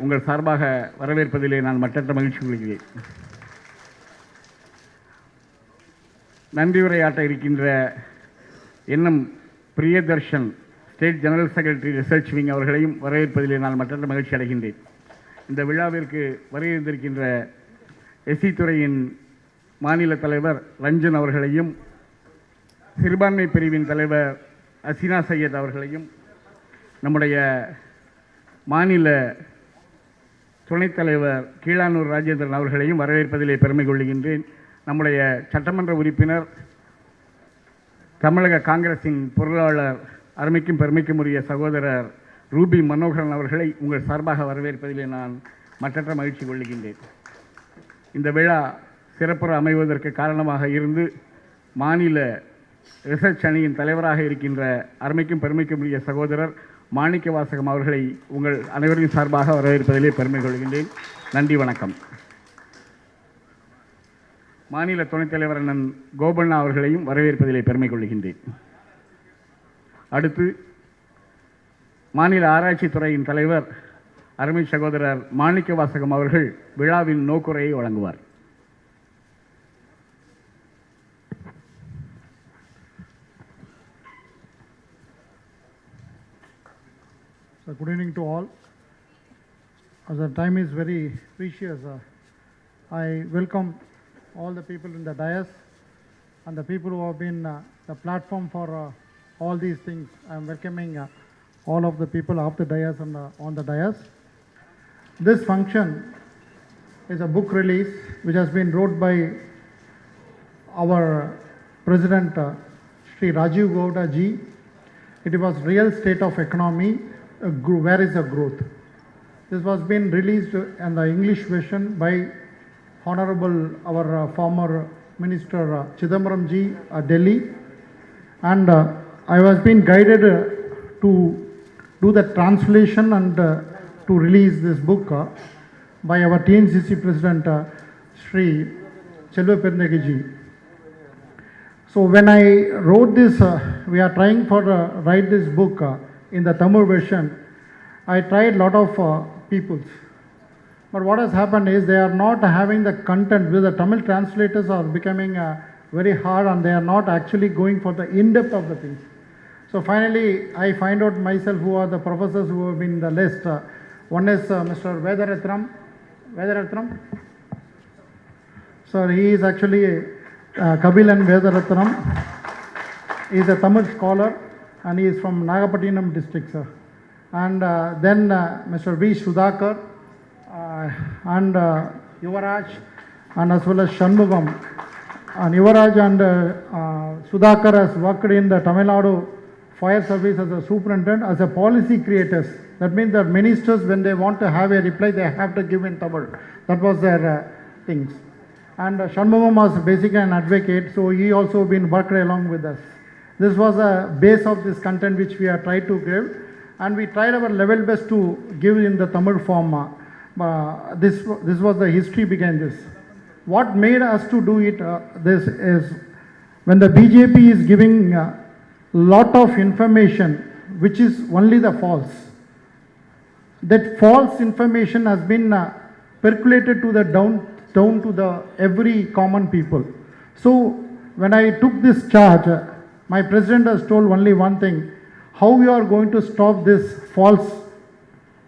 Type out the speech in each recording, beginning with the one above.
உங்கள் சார்பாக வரவேற்பதிலே நான் மற்றற்ற மகிழ்ச்சி கொள்கிறேன். நன்றி உரையாற்ற இருக்கின்ற NM Priyadarshan state general secretary research wing அவர்களையும் வரவேற்பதிலே நான் மற்றற்ற மகிழ்ச்சி அடைகின்றேன். இந்த விழாவிற்கு வருகின்றிருக்கின்ற எஸ்சி துறையின் மாநில தலைவர் ரஞ்சன் அவர்களையும், சிறுபான்மை பிரிவின் தலைவர் அசினா சையத் அவர்களையும், நம்முடைய மாநில துணைத் தலைவர் கீழானூர் ராஜேந்திரன் அவர்களையும் வரவேற்பதிலே பெருமை கொள்கின்றேன். நம்முடைய சட்டமன்ற உறுப்பினர், தமிழக காங்கிரஸின் பொருளாளர், அருமைக்கும் பெருமைக்கும் உரிய சகோதரர் ரூபி மனோகரன் அவர்களை உங்கள் சார்பாக வரவேற்பதிலே நான் மற்றற்ற மகிழ்ச்சி கொள்கின்றேன். இந்த விழா சிறப்புற அமைவதற்கு காரணமாக இருந்து மாநில ரிசர்ச் அணியின் தலைவராக இருக்கின்ற அருமைக்கும் பெருமைக்கும் உரிய சகோதரர் மாணிக்க வாசகம் அவர்களை உங்கள் அனைவரின் சார்பாக வரவேற்பதிலே பெருமை கொள்கின்றேன். நன்றி, வணக்கம். மாநில துணைத் தலைவர் அண்ணன் கோபண்ணா அவர்களையும் வரவேற்பதிலே பெருமை கொள்கின்றேன். அடுத்து மாநில ஆராய்ச்சி துறையின் தலைவர் அருமை சகோதரர் மாணிக்க வாசகம் அவர்கள் விழாவின் நோக்குரையை வழங்குவார். So good evening to all. As the time is very precious, I welcome all the people in the dais and the people who have been the platform for all these things. I am welcoming all of the people off the dais and on the dais. This function is a book release which has been wrote by our President Sri Rajiv Gowda ji. It was Real State of Economy, Where is the Growth? This was been released in the English version by Honorable our former Minister Chidambaram ji, Delhi, and I was being guided to do the translation and to release this book by our TNCC President Sri Chelva Pernegi ji. So when I wrote this, we are trying for write this book in the Tamil version. I tried lot of peoples, but what has happened is they are not having the content. With the Tamil translators are becoming very hard, and they are not actually going for the in-depth of the things. So finally, I find out myself who are the professors who have been in the list. One is Mr. Vedaratnam. Sir, he is actually Kabilan Vedaratnam. He is a Tamil scholar and he is from Nagapattinam district, sir. And then Mr. V. Sudhakar and Yuvaraj, and as well as Shanmugam. And Yuvaraj and Sudhakar has worked in the Tamil Nadu Fire Service as a superintendent, as a policy creators. That means that ministers, when they want to have a reply, they have to give in Tamil. That was their things. And Shanmugam was basically an advocate, so he also been worked along with us. This was a base of this content which we are tried to give, and we tried our level best to give in the Tamil form. This was the history behind this. What made us to do it, this is when the BJP is giving lot of information which is only the false. That false information has been percolated to the down to the every common people. So when I took this charge, my president has told only one thing: how we are going to stop this false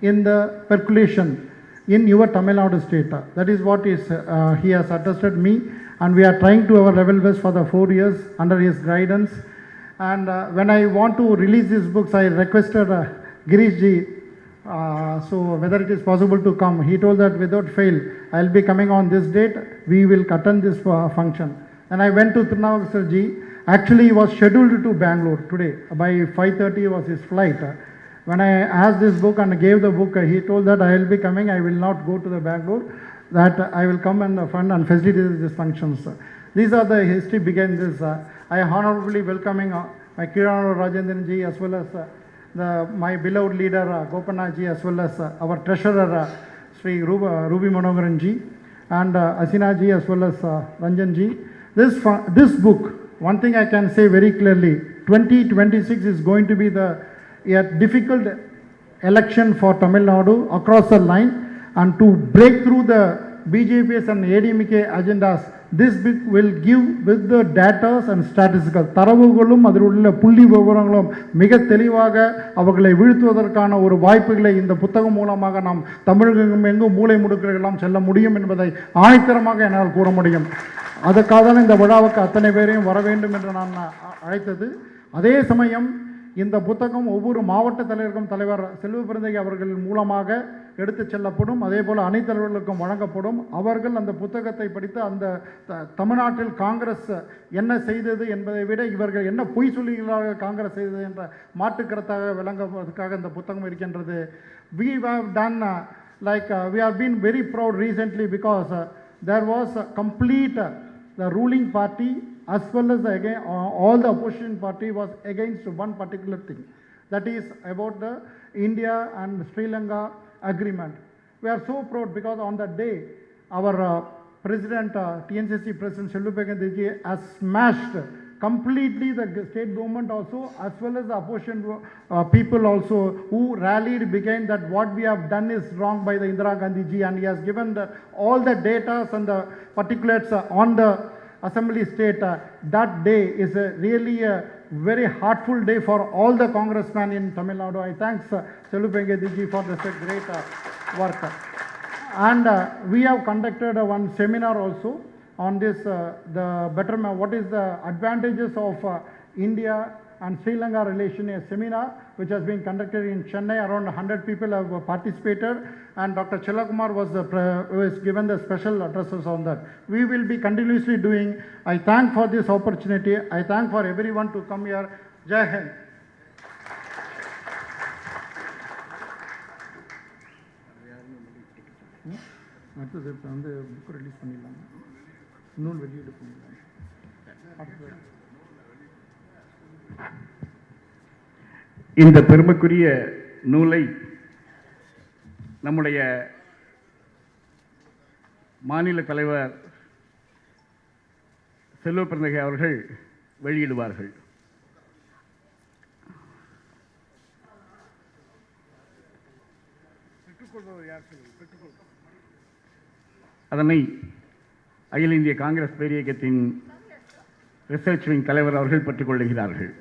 in the percolation in your Tamil Nadu state. That is what is he has attested me, and we are trying to our level best for the 4 years under his guidance. And when I want to release these books, I requested Girish ji, so whether it is possible to come. He told that without fail, I will be coming on this date, we will attend this function. And I went to Trunavakar ji. Actually, he was scheduled to Bangalore today. By 5:30 was his flight. When I asked this book and gave the book, he told that I will be coming, I will not go to the Bangalore, that I will come and fund and facilitate these functions. These are the history behind this. I honorably welcoming my Kirano Rajendran ji, as well as my beloved leader Gopanna ji, as well as our treasurer Sri Ruby Manogaran ji, and Asina ji, as well as Ranjan ji. This book, one thing I can say very clearly, 2026 is going to be a difficult election for Tamil Nadu across the line. and to break through the BJP's and ADMK agendas. This book will give with the data and statistical தரவுகளும் அதில் உள்ள புள்ளி விவரங்களும் மிக தெளிவாக அவர்களை வீழ்த்துவதற்கான ஒரு வாய்ப்புகளை இந்த புத்தகம் மூலமாக நாம் தமிழகம் எங்கும் மூலை முடுக்கெல்லாம் செல்ல முடியும் என்பதை ஆணித்தரமாக என்னால் கூற முடியும். அதற்காக தான் இந்த விழாவுக்கு அத்தனை பேரையும் வர வேண்டும் என்று நான் அழைத்தது. அதே சமயம் இந்த புத்தகம் ஒவ்வொரு மாவட்ட தலைவருக்கும் தலைவர் செல்வ பெருந்தகை அவர்கள் மூலமாக எடுத்து செல்லப்படும். அதே போல் அனைத்து தலைவர்களுக்கும் வழங்கப்படும். அவர்கள் அந்த புத்தகத்தை படித்து அந்த தமிழ்நாட்டில் காங்கிரஸ் என்ன செய்தது என்பதை விட இவர்கள் என்ன பொய் சொல்லிகளாக காங்கிரஸ் செய்தது என்ற மாற்றுக்கருத்தாக விளங்குவதற்காக இந்த புத்தகம் இருக்கின்றது. We have done we have been very proud recently because there was a complete the ruling party as well as all the opposition party was against one particular thing, that is about the India and Sri Lanka agreement. We are so proud because on that day our president TNCC president Selva Perunthaiji has smashed completely the state government also as well as the opposition people also who rallied behind that what we have done is wrong by the Indira Gandhi ji, and he has given all the data and the particulars on the assembly state. That day is really a very heartful day for all the congressmen in Tamil Nadu. I thanks Selva Perunthaiji ji for this great work. And we have conducted one seminar also on this the betterment, what is the advantages of India and Sri Lanka relation, a seminar which has been conducted in Chennai. Around 100 people have participated, and Dr. Chellakumar was given the special addresses on that. We will be continuously doing. I thank for this opportunity. I thank for everyone to come here. Jai Hind. அடுத்தது இப்போ வந்து book release பண்ணிடலாம், இன்னொன்று வெளியீடு பண்ணிடலாம். இந்த பெருமைக்குரிய நூலை நம்முடைய மாநில தலைவர் செல்வ பெருந்தகை அவர்கள் வெளியிடுவார்கள். அதனை அகில இந்திய காங்கிரஸ் பேரியக்கத்தின் ரிசர்ச் விங் தலைவர் அவர்கள் பெற்றுக் கொள்ளுகிறார்கள்.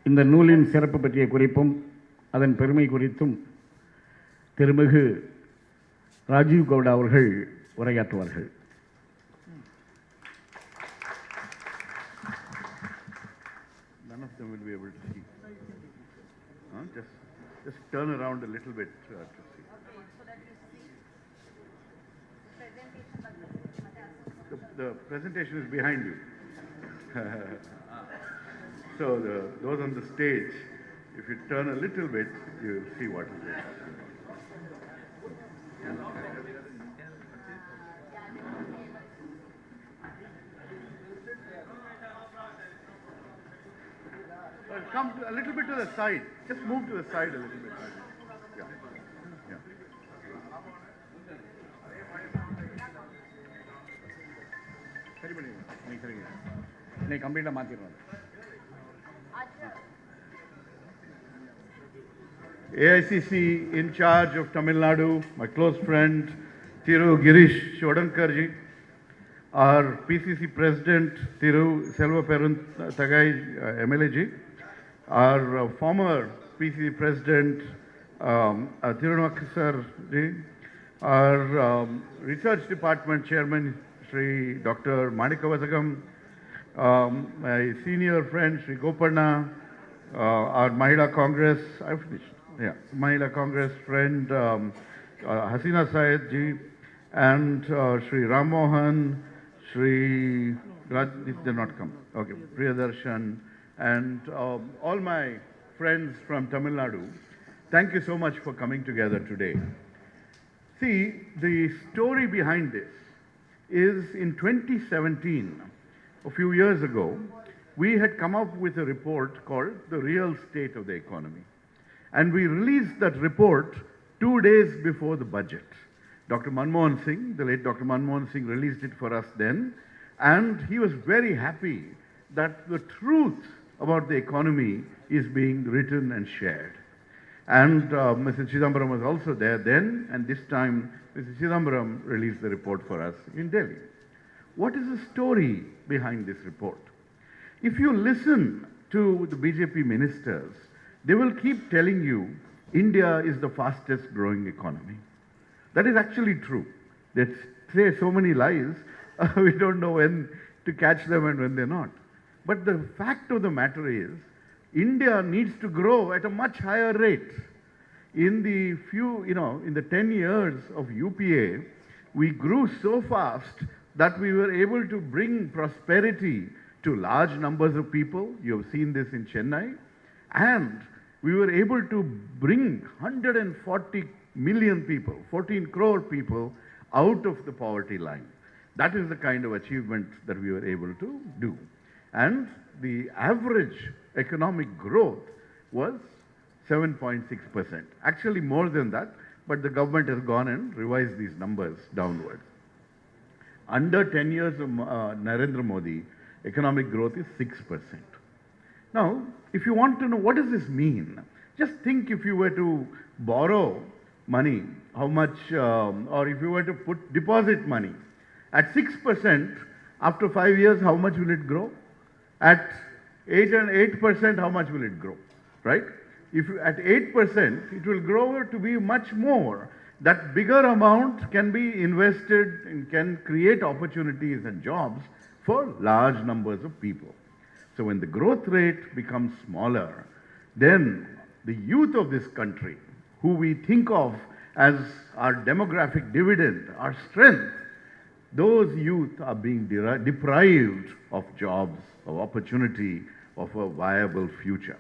இந்த நூலின் சிறப்பு பற்றிய குறிப்பும் அதன் பெருமை குறித்தும் திருமிகு ராஜீவ் கவுடா அவர்கள் உரையாற்றுவார்கள். None of them will be able to see. Just turn around a little bit to see. The presentation is behind you. So those on the stage, if you turn a little bit, you will see what is there. Come a little bit to the side. Just move to the side a little bit. Yeah. Yeah. சரி பண்ணி இன்னைக்கு கம்ப்ளீட்டாக மாற்றிடுவாங்க. AICC in charge of Tamil Nadu, my close friend Thiru Girish Shodankarji, our PCC President Thiru Selva Tagai MLAG, our former PCC President Thirunakkar ji, our Research Department Chairman Sri Dr. Manikavazagam, my senior friend Sri Gopanna, our Mahila Congress, I've finished, yeah, Mahila Congress friend Hasina Syed ji, and Sri Ram Mohan, Sri Raj, did not come, okay, Priyadarshan, and all my friends from Tamil Nadu, thank you so much for coming together today. See, the story behind this is in 2017, a few years ago, we had come up with a report called The Real State of the Economy. And we released that report 2 days before the budget. Dr. Manmohan Singh, the late Dr. Manmohan Singh, released it for us then. And he was very happy that the truth about the economy is being written and shared. And Mr. Chidambaram was also there then, and this time Mr. Chidambaram released the report for us in Delhi. What is the story behind this report? If you listen to the BJP ministers, they will keep telling you India is the fastest growing economy. That is actually true. They say so many lies, we don't know when to catch them and when they're not. But the fact of the matter is, India needs to grow at a much higher rate. In the 10 years of UPA, we grew so fast that we were able to bring prosperity to large numbers of people. You have seen this in Chennai. And we were able to bring 140 million people, 14 crore people out of the poverty line. That is the kind of achievement that we were able to do. And the average economic growth was 7.6%. Actually more than that, but the government has gone and revised these numbers downwards. Under 10 years of Narendra Modi, economic growth is 6%. Now, if you want to know what does this mean, just think if you were to borrow money, how much, or if you were to deposit money, at 6%, after 5 years, how much will it grow? At 8%, how much will it grow, right? If at 8%, it will grow to be much more. That bigger amount can be invested and can create opportunities and jobs for large numbers of people. So when the growth rate becomes smaller, then the youth of this country, who we think of as our demographic dividend, our strength, those youth are being deprived of jobs, of opportunity, of a viable future.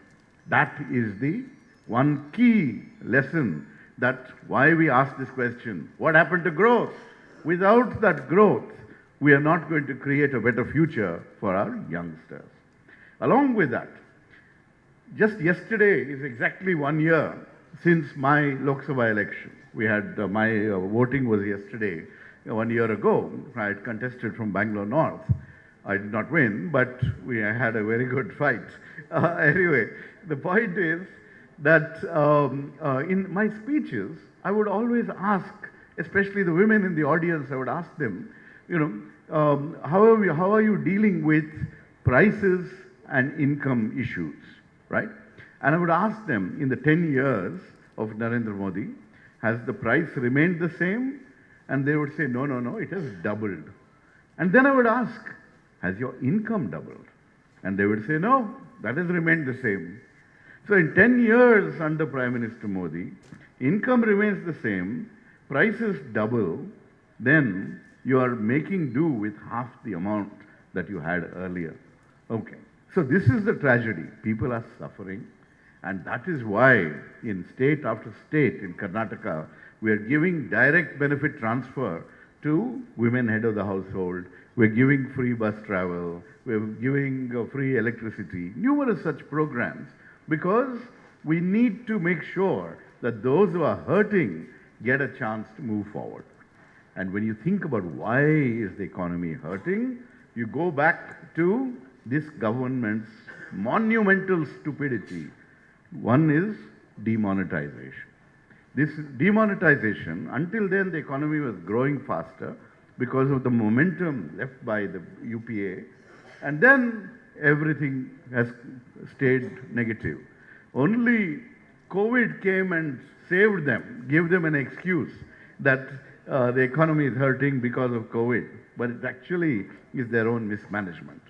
That is the one key lesson, that why we ask this question, what happened to growth? Without that growth, we are not going to create a better future for our youngsters. Along with that, just yesterday is exactly 1 year since my Lok Sabha election. We had, my voting was yesterday, 1 year ago. I had contested from Bangalore North. I did not win, but we had a very good fight. Anyway, the point is that in my speeches, I would always ask, especially the women in the audience, I would ask them, how are you dealing with prices and income issues, right? And I would ask them, in the 10 years of Narendra Modi, has the price remained the same? And they would say, no, it has doubled. And then I would ask, has your income doubled? And they would say, no, that has remained the same. So in 10 years under Prime Minister Modi, income remains the same, prices double, then you are making do with half the amount that you had earlier. Okay. So this is the tragedy. People are suffering, and that is why in state after state in Karnataka, we are giving direct benefit transfer to women head of the household. We're giving free bus travel. We're giving free electricity, numerous such programs, because we need to make sure that those who are hurting get a chance to move forward. And when you think about why is the economy hurting, you go back to this government's monumental stupidity. One is demonetization. This demonetization, until then the economy was growing faster because of the momentum left by the UPA, and then everything has stayed negative. Only COVID came and saved them, gave them an excuse that the economy is hurting because of COVID, but it actually is their own mismanagement.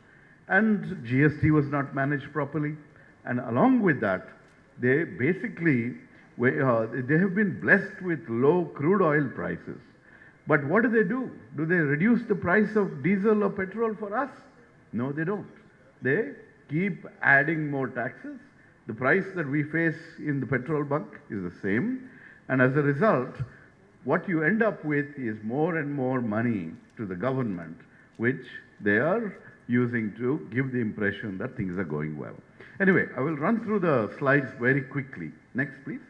And GST was not managed properly, and along with that, they basically they have been blessed with low crude oil prices. But what do? Do they reduce the price of diesel or petrol for us? No, they don't. They keep adding more taxes. The price that we face in the petrol bunk is the same. And as a result, what you end up with is more and more money to the government, which they are using to give the impression that things are going well. Anyway, I will run through the slides very quickly. Next, please.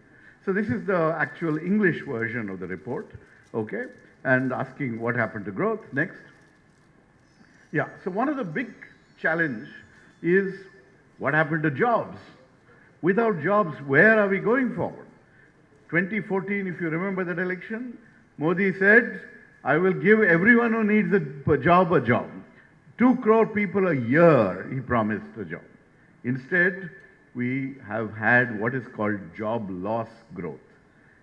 So this is the actual English version of the report, okay? And asking what happened to growth. Next. Yeah, so one of the big challenge is what happened to jobs? Without jobs, where are we going forward? 2014, if you remember that election, Modi said, I will give everyone who needs a job a job. 2 crore people a year, he promised a job. Instead, we have had what is called job loss growth.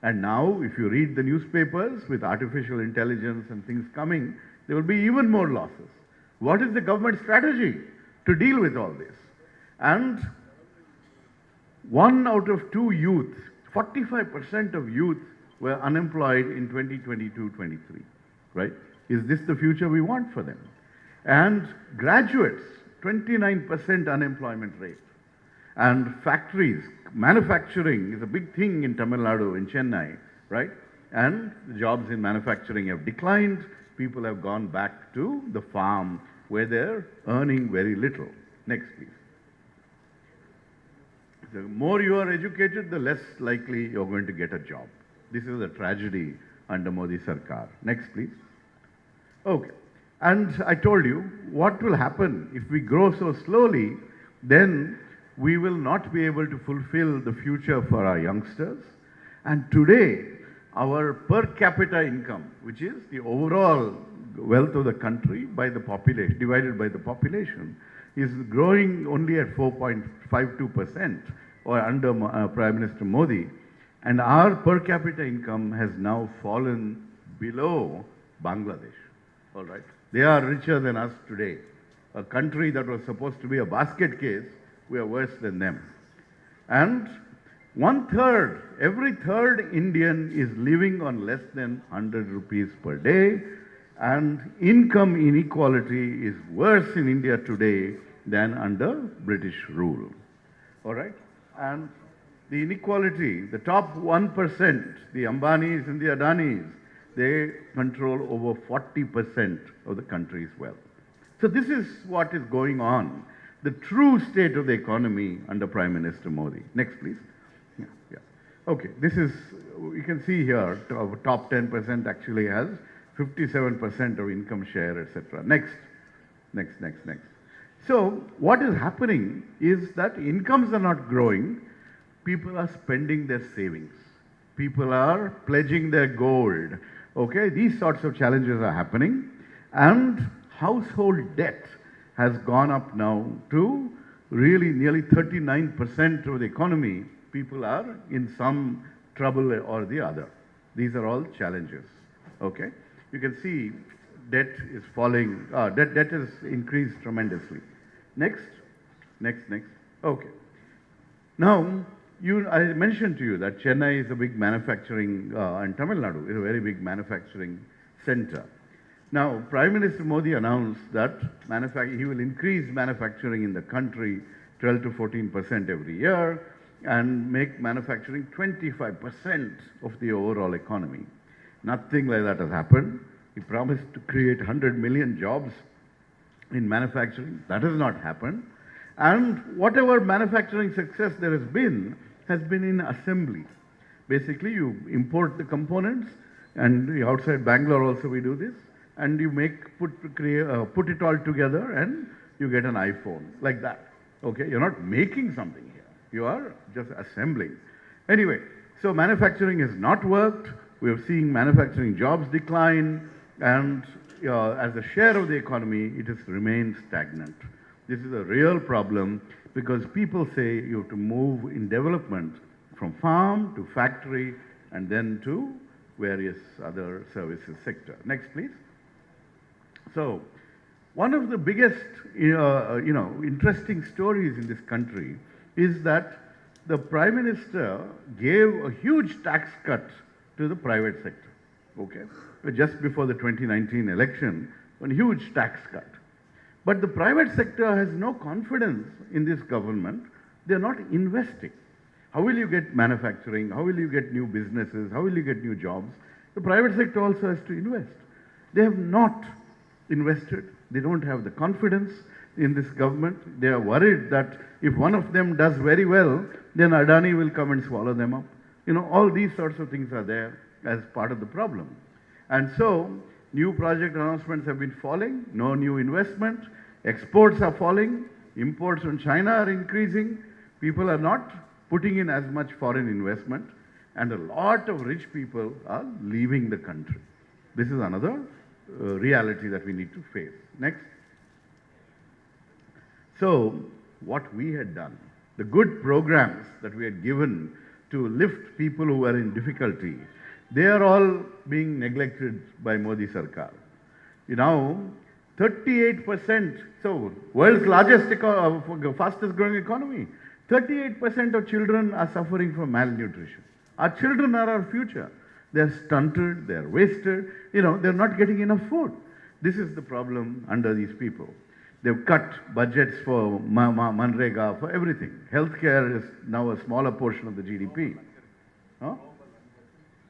And now, if you read the newspapers with artificial intelligence and things coming, there will be even more losses. What is the government strategy to deal with all this? And 1 out of 2 youth, 45% of youth were unemployed in 2022-23, right? Is this the future we want for them? And graduates, 29% unemployment rate. And factories, manufacturing is a big thing in Tamil Nadu, in Chennai, right? And the jobs in manufacturing have declined. People have gone back to the farm where they're earning very little. Next, please. The more you are educated, the less likely you're going to get a job. This is a tragedy under Modi Sarkar. Next, please. Okay. And I told you, what will happen if we grow so slowly, then we will not be able to fulfill the future for our youngsters. And today, our per capita income, which is the overall wealth of the country by the population, divided by the population, is growing only at 4.52% or under Prime Minister Modi. And our per capita income has now fallen below Bangladesh. All right. They are richer than us today. A country that was supposed to be a basket case, we are worse than them. And 1/3, every third Indian is living on less than 100 rupees per day. And income inequality is worse in India today than under British rule. All right? And the inequality, the top 1%, the Ambanis and the Adanis, they control over 40% of the country's wealth. So this is what is going on, the true state of the economy under Prime Minister Modi. Next, please. Yeah. Okay, this is, you can see here, our top 10% actually has 57% of income share, etc. Next. So what is happening is that incomes are not growing, people are spending their savings. People are pledging their gold. Okay, these sorts of challenges are happening, and household debt has gone up now to really nearly 39% of the economy. People are in some trouble or the other. These are all challenges. Okay, you can see debt is falling. Debt has increased tremendously. Next. Okay. Now, I mentioned to you that Chennai is a big manufacturing, and Tamil Nadu is a very big manufacturing center. Now, Prime Minister Modi announced that he will increase manufacturing in the country 12 to 14% every year and make manufacturing 25% of the overall economy. Nothing like that has happened. He promised to create 100 million jobs in manufacturing. That has not happened. And whatever manufacturing success there has been in assembly. Basically, you import the components, and outside Bangalore also we do this, and you put it all together and you get an iPhone, like that. Okay, you're not making something here. You are just assembling. Anyway, so manufacturing has not worked. We are seeing manufacturing jobs decline, and as a share of the economy, it has remained stagnant. This is a real problem because people say you have to move in development from farm to factory and then to various other services sector. Next, please. So, one of the biggest, interesting stories in this country is that the Prime Minister gave a huge tax cut to the private sector, okay? Just before the 2019 election, a huge tax cut. But the private sector has no confidence in this government. They are not investing. How will you get manufacturing? How will you get new businesses? How will you get new jobs? The private sector also has to invest. They have not invested. They don't have the confidence in this government. They are worried that if one of them does very well, then Adani will come and swallow them up. All these sorts of things are there as part of the problem. And so, new project announcements have been falling, no new investment, exports are falling, imports from China are increasing, people are not putting in as much foreign investment, and a lot of rich people are leaving the country. This is another reality that we need to face. Next. So, what we had done, the good programs that we had given to lift people who were in difficulty, they are all being neglected by Modi Sarkar. 38%, so world's largest, fastest growing economy, 38% of children are suffering from malnutrition. Our children are our future. They are stunted, they are wasted, they're not getting enough food. This is the problem under these people. They've cut budgets for Manrega, for everything. Healthcare is now a smaller portion of the GDP. Huh?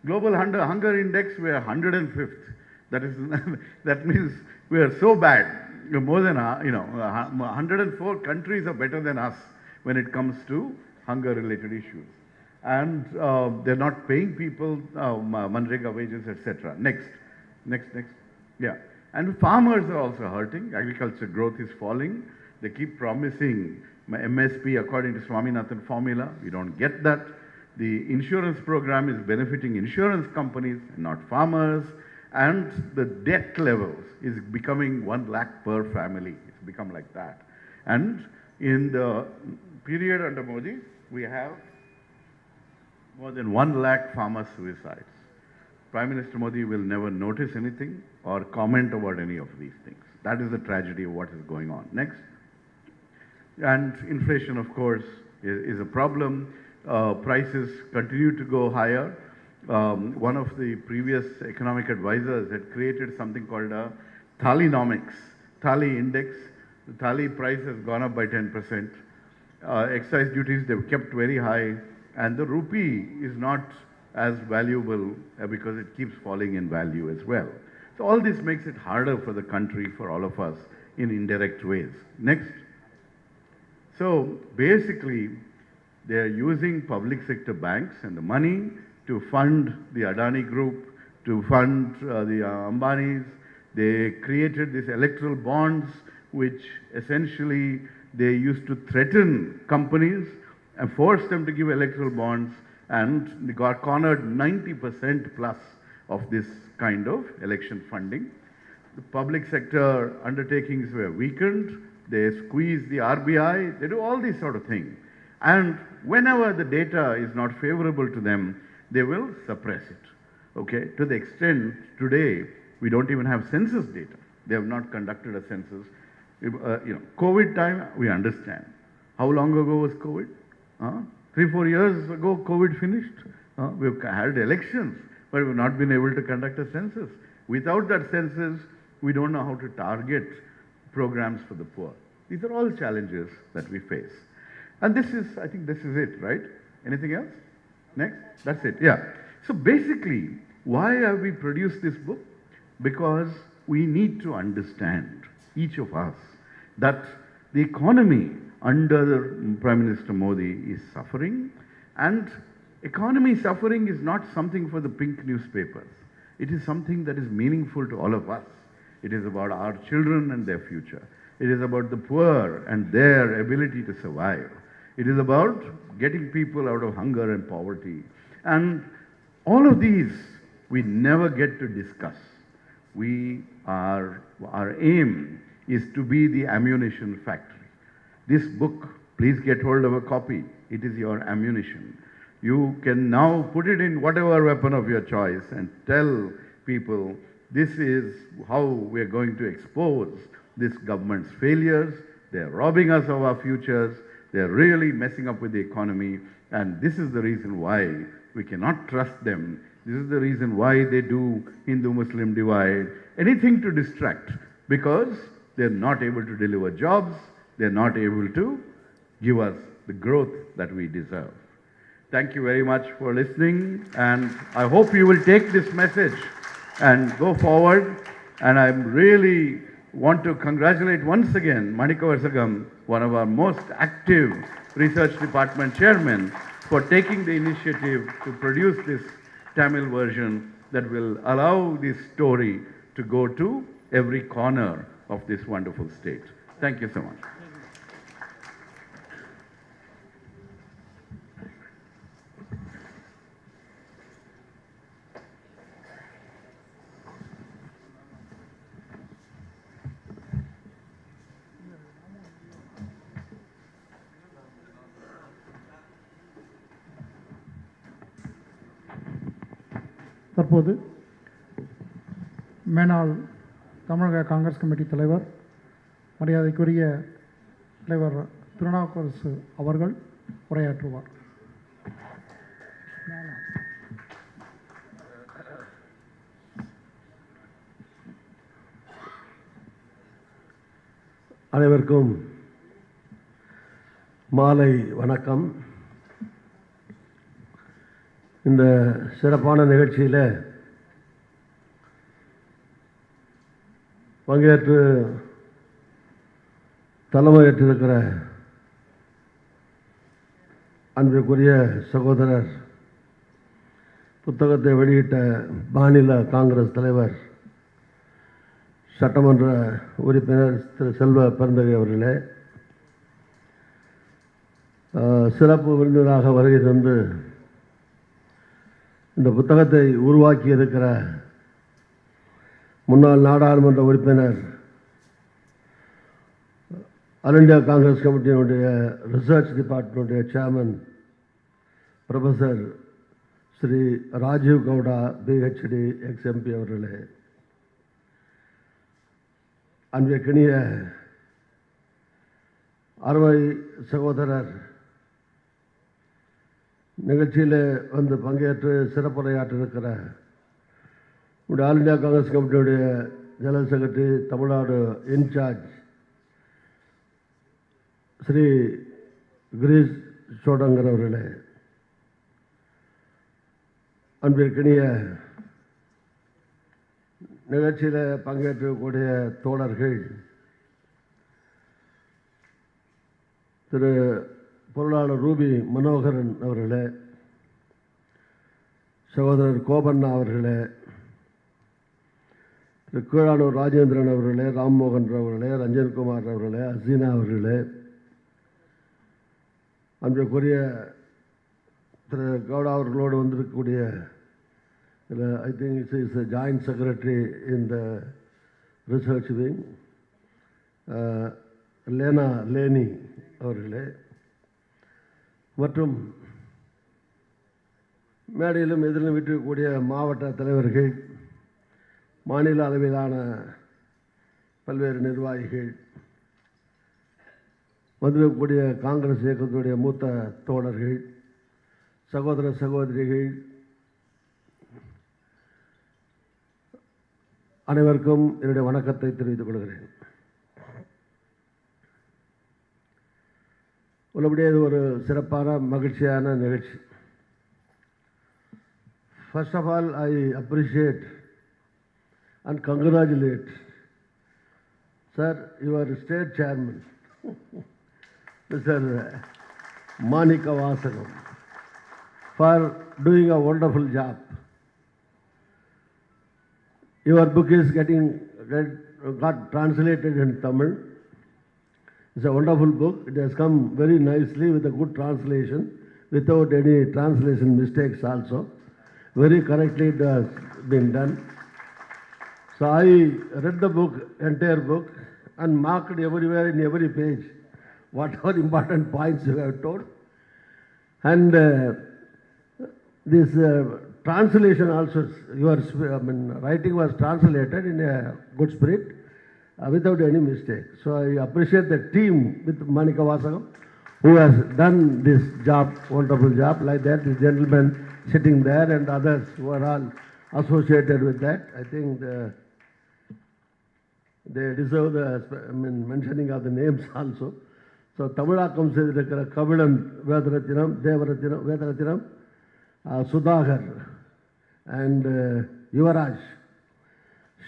Global Hunger Index, we are 105th. That means we are so bad. More than, 104 countries are better than us when it comes to hunger-related issues. And they're not paying people Manrega wages, etc. Next. Yeah. And farmers are also hurting. Agriculture growth is falling. They keep promising MSP according to Swaminathan formula. We don't get that. The insurance program is benefiting insurance companies, not farmers. And the debt levels is becoming 1 lakh per family. It's become like that. And in the period under Modi, we have more than 1 lakh farmer suicides. Prime Minister Modi will never notice anything or comment about any of these things. That is the tragedy of what is going on. Next. And inflation, of course, is a problem. Prices continue to go higher. One of the previous economic advisors had created something called a Thalinomics, Thali index. The Thali price has gone up by 10%. Excise duties they've kept very high, and the rupee is not as valuable because it keeps falling in value as well. So all this makes it harder for the country, for all of us, in indirect ways. Next. So basically, they are using public sector banks and the money to fund the Adani Group, to fund the Ambanis. They created these electoral bonds, which essentially they used to threaten companies and force them to give electoral bonds, and they got cornered 90% plus of this kind of election funding. The public sector undertakings were weakened. They squeeze the RBI. They do all these sort of things. And whenever the data is not favorable to them, they will suppress it. Okay? To the extent today, we don't even have census data. They have not conducted a census. COVID time, we understand. How long ago was COVID? 3-4 years ago, COVID finished. We've had elections, but we've not been able to conduct a census. Without that census, we don't know how to target programs for the poor. These are all challenges that we face. And this is, I think this is it, right? Anything else? Next? That's it, yeah. So basically, why have we produced this book? Because we need to understand, each of us, that the economy under Prime Minister Modi is suffering, and economy suffering is not something for the pink newspapers. It is something that is meaningful to all of us. It is about our children and their future. It is about the poor and their ability to survive. It is about getting people out of hunger and poverty. And all of these we never get to discuss. Our aim is to be the ammunition factory. This book, please get hold of a copy. It is your ammunition. You can now put it in whatever weapon of your choice and tell people this is how we are going to expose this government's failures. They are robbing us of our futures. They are really messing up with the economy. And this is the reason why we cannot trust them. This is the reason why they do Hindu-Muslim divide. Anything to distract, because they're not able to deliver jobs. They're not able to give us the growth that we deserve. Thank you very much for listening, and I hope you will take this message and go forward. And I really want to congratulate once again Manika Vasagam, one of our most active research department chairmen, for taking the initiative to produce this Tamil version that will allow this story to go to every corner of this wonderful state. Thank you so much. தற்போது மேனாள் தமிழக Congress committee தலைவர் மரியாதைக்குரிய தலைவர் திருநாவுக்கரசு அவர்கள் உரையாற்றுவார். அனைவருக்கும் மாலை வணக்கம். இந்த சிறப்பான நிகழ்ச்சியில் பங்கேற்று தலைமையேற்றிருக்கிற அன்பிற்குரிய சகோதரர், புத்தகத்தை வெளியிட்ட மாநில காங்கிரஸ் தலைவர், சட்டமன்ற உறுப்பினர் திரு செல்வ பெருந்தகை அவர்களே, சிறப்பு விருந்தினராக வருகை தந்து இந்த புத்தகத்தை உருவாக்கி இருக்கிற முன்னாள் நாடாளுமன்ற உறுப்பினர், ஆல் இண்டியா காங்கிரஸ் கமிட்டியினுடைய ரிசர்ச் டிபார்ட்மெண்ட்டுடைய chairman professor Shri Rajeev Gowda PhD ex MP அவர்களே, அன்பிற்கினிய அறுவை சகோதரர், நிகழ்ச்சியில் வந்து பங்கேற்று சிறப்புரையாற்றிருக்கிற ஆல் இண்டியா காங்கிரஸ் கமிட்டியுடைய general secretary, Tamil Nadu incharge Shri Girish Chodankar அவர்களே, அன்பிற்கினிய நிகழ்ச்சியில் பங்கேற்றக்கூடிய தோழர்கள், திரு பொருளாளர் ரூபி மனோகரன் அவர்களே, சகோதரர் கோபண்ணா அவர்களே, திரு கீழானூர் ராஜேந்திரன் அவர்களே, ராம்மோகன் அவர்களே, ரஞ்சன்குமார் அவர்களே, ஹசீனா அவர்களே, அன்றைக்குரிய திரு கவுடா அவர்களோடு வந்திருக்கக்கூடிய I think is joint secretary in the research wing லேனி அவர்களே, மற்றும் மேடையிலும் எதிரிலும் விட்டிருக்கக்கூடிய மாவட்ட தலைவர்கள், மாநில அளவிலான பல்வேறு நிர்வாகிகள், வந்திருக்கக்கூடிய காங்கிரஸ் இயக்கத்துடைய மூத்த தோழர்கள், சகோதர சகோதரிகள், அனைவருக்கும் என்னுடைய வணக்கத்தை தெரிவித்துக் கொள்கிறேன். உள்ளபடியே இது ஒரு சிறப்பான மகிழ்ச்சியான நிகழ்ச்சி. First of all, I appreciate and congratulate, sir, your state chairman, Mr. Manika Vasagam, for doing a wonderful job. Your book is got translated in Tamil. It's a wonderful book. It has come very nicely with a good translation. without any translation mistakes also. Very correctly it has been done. So I read the book, entire book, and marked everywhere in every page whatever important points you have told. And this translation also, your writing was translated in a good spirit without any mistake. So I appreciate the team with Manika Vasagam who has done this job, wonderful job. Like that, the gentleman sitting there and others who are all associated with that. I think they deserve the mentioning of the names also. So Tamilakam says Kabilan Vedaratinam, Sudhakar and Yuvaraj,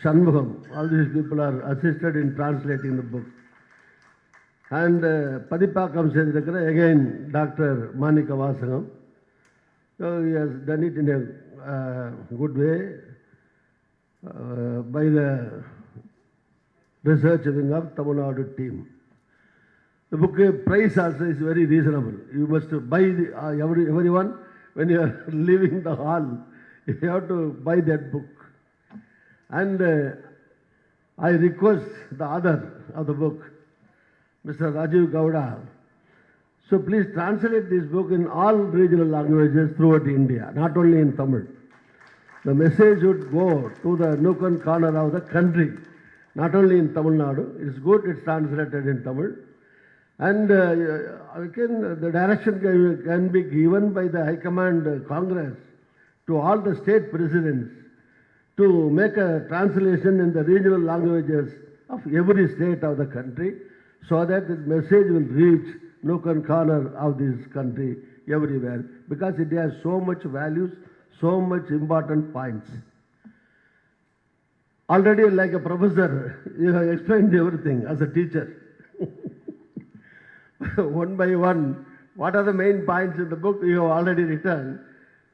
Shanmugam, all these people are assisted in translating the book. And Padipakam says again Dr. Manika Vasagam. So he has done it in a good way by the research wing of Tamil Nadu team. The book price also is very reasonable. You must buy everyone when you are leaving the hall. You have to buy that book. And I request the author of the book, Mr. Rajiv Gowda, so please translate this book in all regional languages throughout India, not only in Tamil. The message should go to the nook and corner of the country, not only in Tamil Nadu. It's good it's translated in Tamil. And the direction can be given by the High Command Congress to all the state presidents to make a translation in the regional languages of every state of the country so that the message will reach nook and corner of this country everywhere, because it has so much values, so much important points. Already like a professor, you have explained everything as a teacher. One by one, what are the main points in the book you have already written,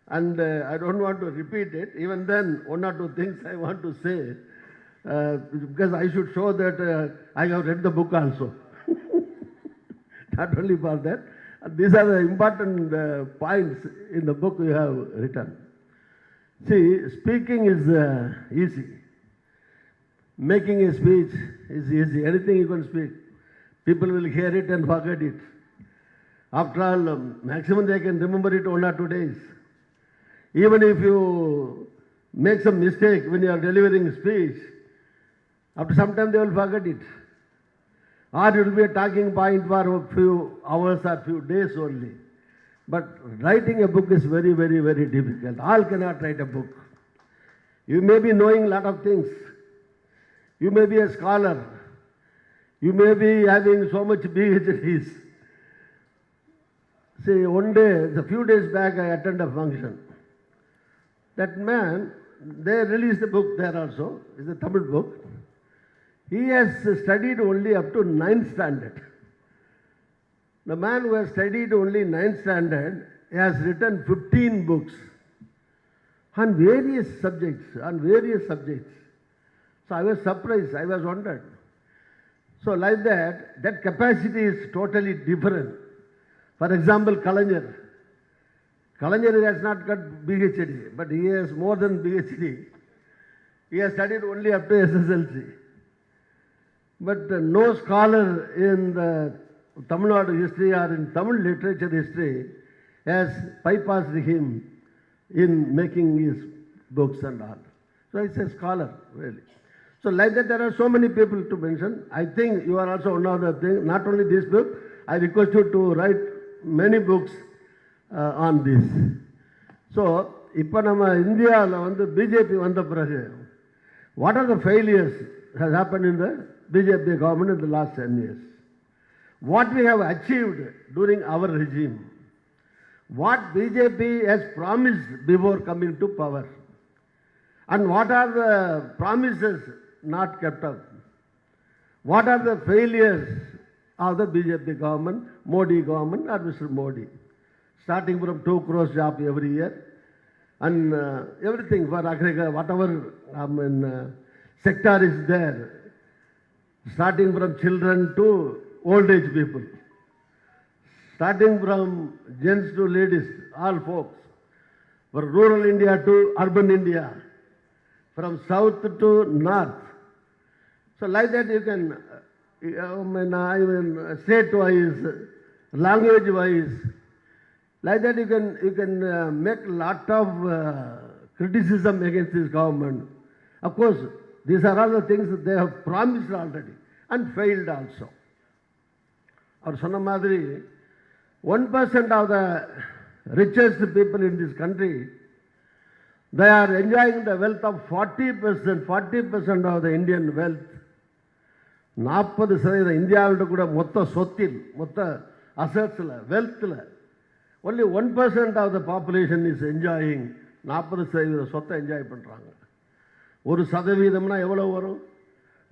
and I don't want to repeat it. Even then, one or two things I want to say, because I should show that I have read the book also. Not only for that, these are the important points in the book you have written. See, speaking is easy. Making a speech is easy. Anything you can speak. People will hear it and forget it. After all, maximum they can remember it 1 or 2 days. Even if you make some mistake when you are delivering a speech, after some time they will forget it. Or it will be a talking point for a few hours or few days only. But writing a book is very, very, very difficult. All cannot write a book. You may be knowing a lot of things. You may be a scholar. You may be having so much PhDs. See, one day, a few days back, I attended a function. That man, they released a book there also. It's a Tamil book. He has studied only up to 9th standard. The man who has studied only 9th standard has written 15 books on various subjects, So I was surprised, I was wondered. So like that capacity is totally different. For example, Kalaignar. Kalaignar has not got PhD, but he has more than PhD. He has studied only up to SSLC. But no scholar in the Tamil Nadu history or in Tamil literature history has bypassed him in making his books and all. So he's a scholar, really. So like that, there are so many people to mention. I think you are also one of the things, not only this book, I request you to write many books on this. So, இப்போ நம்ம இந்தியாவில் BJP வந்த பிறகு, what are the failures has happened in the BJP government in the last 10 years? What we have achieved during our regime? What BJP has promised before coming to power? And what are the promises not kept up? What are the failures of the BJP government, Modi government or Mr. Modi? Starting from 2 crores job every year and everything for agriculture, whatever sector is there, starting from children to old age people, starting from gents to ladies, all folks, from rural India to urban India, from south to north. So like that you can, state-wise, language-wise, like that you can make a lot of criticism against this government. Of course, these are all the things that they have promised already and failed also. Or சொன்ன மாதிரி 1% of the richest people in this country, they are enjoying the wealth of 40% of the Indian wealth. 40% இந்தியாவில் கூட மொத்த சொத்தில், மொத்த அசட்ஸில், வெல்த்தில், only 1% of the population is enjoying, 40% சொத்தை enjoy பண்ணுறாங்க. 1% எவ்வளோ வரும்?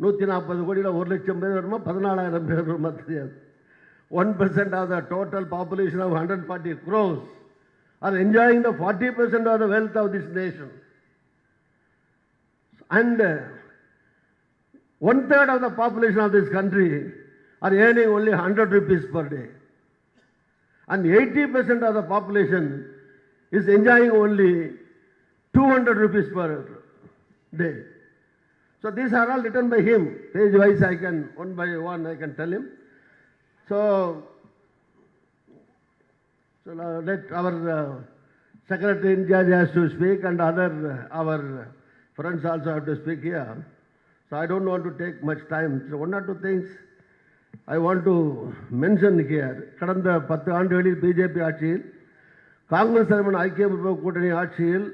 140 கோடியில் 1 லட்சம் பேர் வருமா, 14,000 பேர் வருமா தெரியாது. 1% of the total population of 140 crores are enjoying the 40% of the wealth of this nation. And 1/3 of the population of this country are earning only 100 rupees per day. And 80% of the population is enjoying only 200 rupees per day. So these are all written by him. Page wise I can, one by one I can tell him. So let our secretary in charge has to speak, and other our friends also have to speak here. So I don't want to take much time. So one or two things I want to mention here. கடந்த 10 ஆண்டுகளில் BJP ஆட்சியில், காங்கிரஸ் தலைமையிலான ஐக்கிய முற்போக்கு கூட்டணி ஆட்சியில்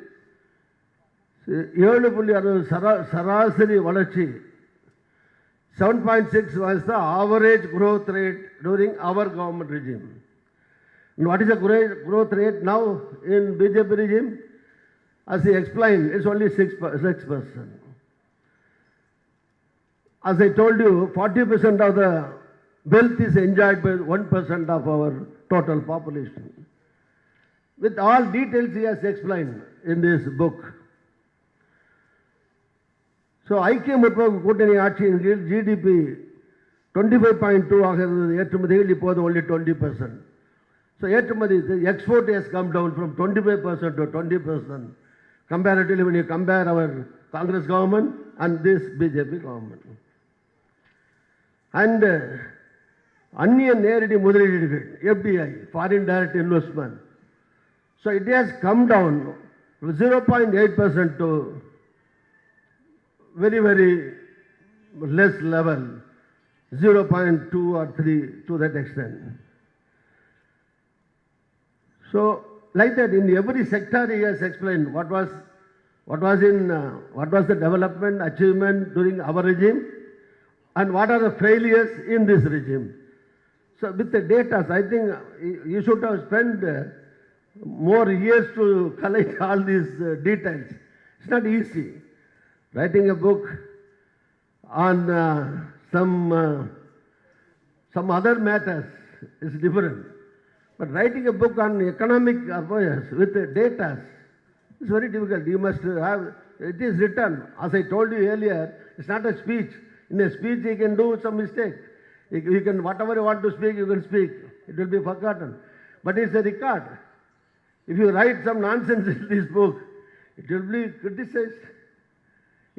7.60 சராசரி வளர்ச்சி, 7.6 was the average growth rate during our government regime. And what is the growth rate now in BJP regime? As he explained, it's only 6%. As I told you, 40% of the wealth is enjoyed by 1% of our total population. With all details he has explained in this book. So ஐக்கிய முற்போக்கு கூட்டணி ஆட்சியின் கீழ் GDP 25.2 ஆக இருந்தது ஏற்றுமதிகள், இப்போது only 20%. So ஏற்றுமதி, export has come down from 25% to 20% comparatively when you compare our Congress government and this BJP government. And அந்நிய நேரடி முதலீடுகள், FDI, foreign direct investment, so it has come down from 0.8% to very, very less level, 0.2 or 3 to that extent. So like that in every sector he has explained what was the development achievement during our regime and what are the failures in this regime. So with the data, I think you should have spent more years to collect all these details. It's not easy. Writing a book on some other matters is different. But writing a book on economic affairs with the data is very difficult. You must have, it is written. As I told you earlier, it's not a speech. In a speech you can do some mistake. You can, whatever you want to speak, you can speak. It will be forgotten. But it's a record. If you write some nonsense in this book, it will be criticized.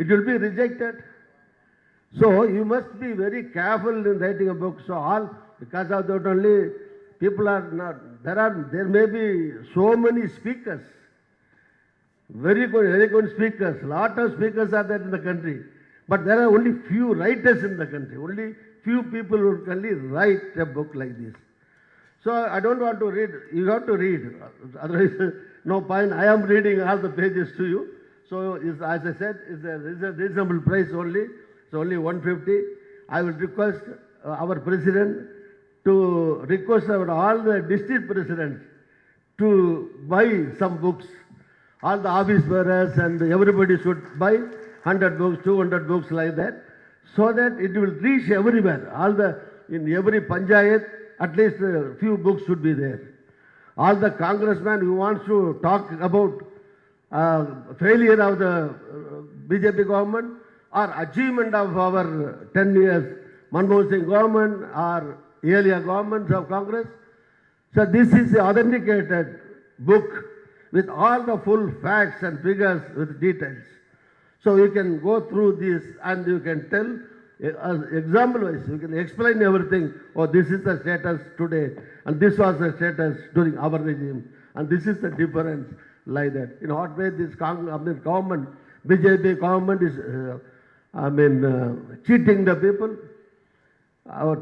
It will be rejected. So you must be very careful in writing a book. So all, because of that only, people are not, there may be so many speakers, very good speakers, lot of speakers are there in the country, but there are only few writers in the country, only few people who can write a book like this. So I don't want to read, you have to read, otherwise no point. I am reading all the pages to you. So as I said, it's a reasonable price only, it's only 150. I will request our president to request all the district presidents to buy some books. All the office bearers and everybody should buy 100 books, 200 books like that, so that it will reach everywhere. In every panchayat, at least a few books should be there. All the congressmen who wants to talk about failure of the BJP government or achievement of our 10 years Manmohan Singh government or earlier governments of Congress, So this is the authenticated book with all the full facts and figures with details. So you can go through this and you can tell, as example wise, you can explain everything. Oh, this is the status today, and this was the status during our regime, and this is the difference, like that. In what way this government, BJP government is, cheating the people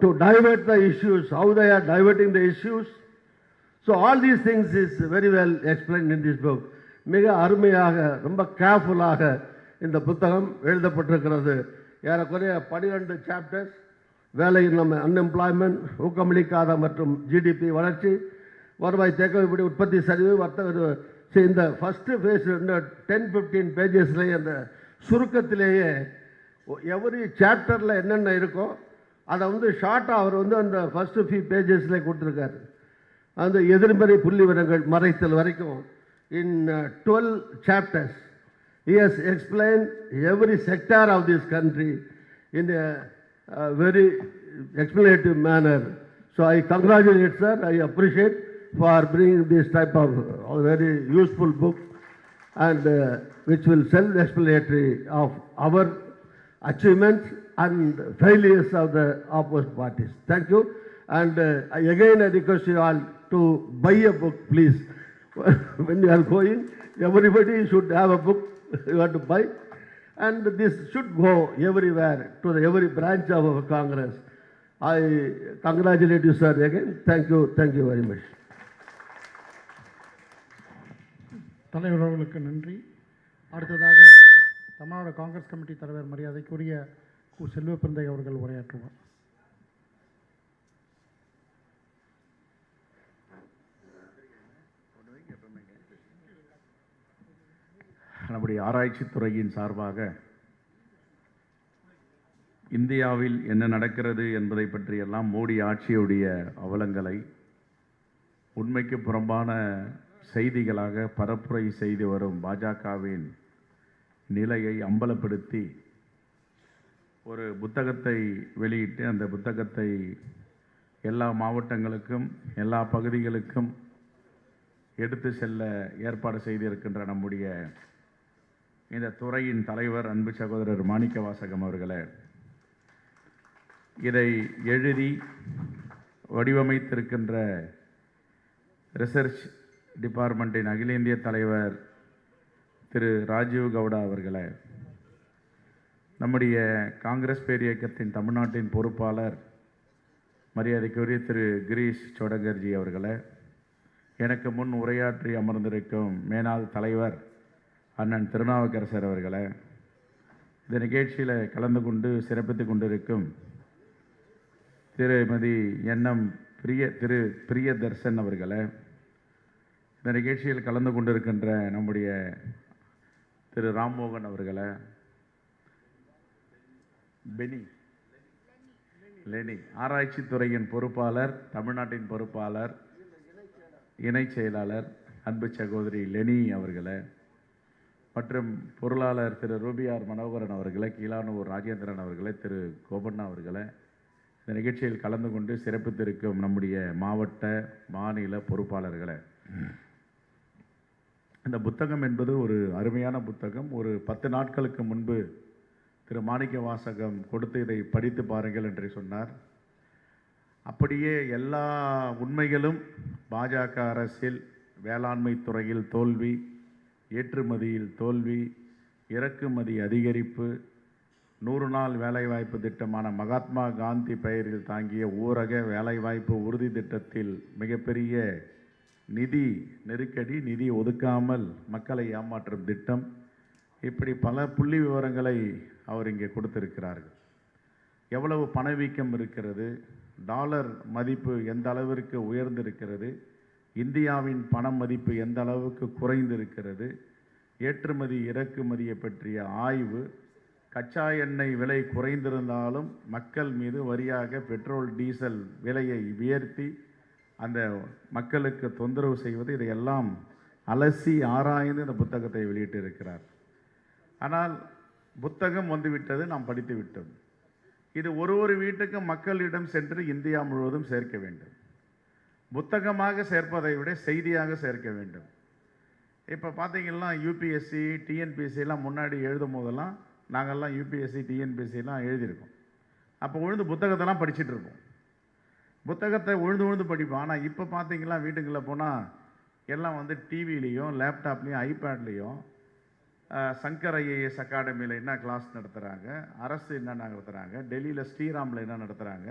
to divert the issues, how they are diverting the issues. So all these things is very well explained in this book. மிக அருமையாக ரொம்ப கேர்ஃபுல்லாக இந்த புத்தகம் எழுதப்பட்டிருக்கிறது. ஏறக்குறைய 12 chapters. வேலையின்மை, unemployment, ஊக்கமளிக்காத மற்றும் ஜிடிபி வளர்ச்சி, வருவாய் தேக்கம், இப்படி உற்பத்தி சரிவு, வர்த்தக, இந்த ஃபஸ்ட்டு ஃபேஸ் 10-15 பேஜஸ்லேயே அந்த சுருக்கத்திலேயே எவரி சாப்டரில் என்னென்ன இருக்கோ அதை ஷார்ட்டாக அவர் அந்த ஃபஸ்ட்டு ஃபியூ பேஜஸ்லேயே கொடுத்துருக்காரு. அந்த எதிர்மறை புள்ளி விவரங்கள் மறைத்தல் வரைக்கும் in 12 chapters he has explained every sector of this country in a very explanative manner. So I congratulate sir, I appreciate for bringing this type of very useful book and which will self-explanatory of our achievements and failures of the opposite parties. Thank you, and again I request you all to buy a book, please. When you are going, everybody should have a book you have to buy, and this should go everywhere to every branch of our Congress. I congratulate you sir again. Thank you very much. தலைவர் அவர்களுக்கு நன்றி. அடுத்ததாக Tamil Nadu Congress committee தலைவர் மரியாதைக்குரிய கு. செல்வப்பிரந்தை அவர்கள் உரையாற்றுவார். நம்முடைய ஆராய்ச்சி துறையின் சார்பாக இந்தியாவில் என்ன நடக்கிறது என்பதை பற்றியெல்லாம் மோடி ஆட்சியுடைய அவலங்களை உண்மைக்கு புறம்பான செய்திகளாக பரப்புரை செய்து வரும் பாஜகவின் நிலையை அம்பலப்படுத்தி ஒரு புத்தகத்தை வெளியிட்டு அந்த புத்தகத்தை எல்லா மாவட்டங்களுக்கும் எல்லா பகுதிகளுக்கும் எடுத்து செல்ல ஏற்பாடு செய்திருக்கின்ற நம்முடைய இந்த துறையின் தலைவர் அன்பு சகோதரர் மாணிக்கவாசகம் அவர்களே, இதை எழுதி வடிவமைத்திருக்கின்ற ரிசர்ச் டிபார்ட்மெண்ட்டின் அகில இந்திய தலைவர் திரு ராஜீவ் கவுடா அவர்களே, நம்முடைய காங்கிரஸ் பேரியக்கத்தின் தமிழ்நாட்டின் பொறுப்பாளர் மரியாதைக்குரிய திரு கிரீஷ் சோடங்கர்ஜி அவர்களே, எனக்கு முன் உரையாற்றி அமர்ந்திருக்கும் மேனாள் தலைவர் அண்ணன் திருநாவுக்கரசர் அவர்களே, இந்த நிகழ்ச்சியில் கலந்து கொண்டு சிறப்பித்து கொண்டிருக்கும் திருமதி திரு பிரியதர்சன் அவர்களே, இந்த நிகழ்ச்சியில் கலந்து கொண்டிருக்கின்ற நம்முடைய திரு ராம்மோகன் அவர்களே, லெனி ஆராய்ச்சி துறையின் பொறுப்பாளர், தமிழ்நாட்டின் பொறுப்பாளர், இணை செயலாளர் அன்பு சகோதரி லெனி அவர்களே, மற்றும் பொருளாளர் திரு ரூபிஆர் மனோகரன் அவர்களே, கீழானூர் ராஜேந்திரன் அவர்களே, திரு கோபண்ணா அவர்களே, இந்த நிகழ்ச்சியில் கலந்து கொண்டு சிறப்பித்திருக்கும் நம்முடைய மாவட்ட மாநில பொறுப்பாளர்களே, இந்த புத்தகம் என்பது ஒரு அருமையான புத்தகம். ஒரு 10 நாட்களுக்கு முன்பு திரு மாணிக்க வாசகம் கொடுத்து இதை படித்து பாருங்கள் என்று சொன்னார். அப்படியே எல்லா உண்மைகளும் பாஜக அரசில் வேளாண்மை துறையில் தோல்வி, ஏற்றுமதியில் தோல்வி, இறக்குமதி அதிகரிப்பு, 100 நாள் வேலைவாய்ப்பு திட்டமான மகாத்மா காந்தி பெயரில் தாங்கிய ஊரக வேலைவாய்ப்பு உறுதி திட்டத்தில் மிகப்பெரிய நிதி நெருக்கடி, நிதி ஒதுக்காமல் மக்களை ஏமாற்றும் திட்டம், இப்படி பல புள்ளி விவரங்களை அவர் இங்கே கொடுத்திருக்கிறார்கள். எவ்வளவு பணவீக்கம் இருக்கிறது, டாலர் மதிப்பு எந்த அளவிற்கு உயர்ந்திருக்கிறது, இந்தியாவின் பண மதிப்பு எந்த அளவுக்கு குறைந்திருக்கிறது, ஏற்றுமதி இறக்குமதியை பற்றிய ஆய்வு, கச்சா எண்ணெய் விலை குறைந்திருந்தாலும் மக்கள் மீது வரியாக பெட்ரோல் டீசல் விலையை உயர்த்தி அந்த மக்களுக்கு தொந்தரவு செய்வது, இதையெல்லாம் அலசி ஆராய்ந்து இந்த புத்தகத்தை வெளியிட்டிருக்கிறார். ஆனால் புத்தகம் வந்துவிட்டது, நாம் படித்து விட்டோம். இது ஒரு வீட்டுக்கும் மக்களிடம் சென்று இந்தியா முழுவதும் சேர்க்க வேண்டும். புத்தகமாக சேர்ப்பதை விட செய்தியாக சேர்க்க வேண்டும். இப்போ பார்த்தீங்கன்னா யூபிஎஸ்சி டிஎன்பிஎஸ்சிலாம் முன்னாடி எழுதும் போதெல்லாம் நாங்கள்லாம் யூபிஎஸ்சி டிஎன்பிஎஸ்சிலாம் எழுதியிருக்கோம். அப்போ உழுந்து புத்தகத்தெல்லாம் படிச்சுட்டு இருப்போம். புத்தகத்தை உழுந்து படிப்போம். ஆனால் இப்போ பார்த்தீங்கன்னா வீட்டுக்குள்ளே போனால் எல்லாம் வந்து டிவிலையும் லேப்டாப்லேயும் ஐபேட்லேயும் சங்கர் ஐஏஎஸ் அகாடமியில் என்ன கிளாஸ் நடத்துகிறாங்க, அரசு என்ன நடத்துகிறாங்க, டெல்லியில் ஸ்ரீராமில் என்ன நடத்துகிறாங்க,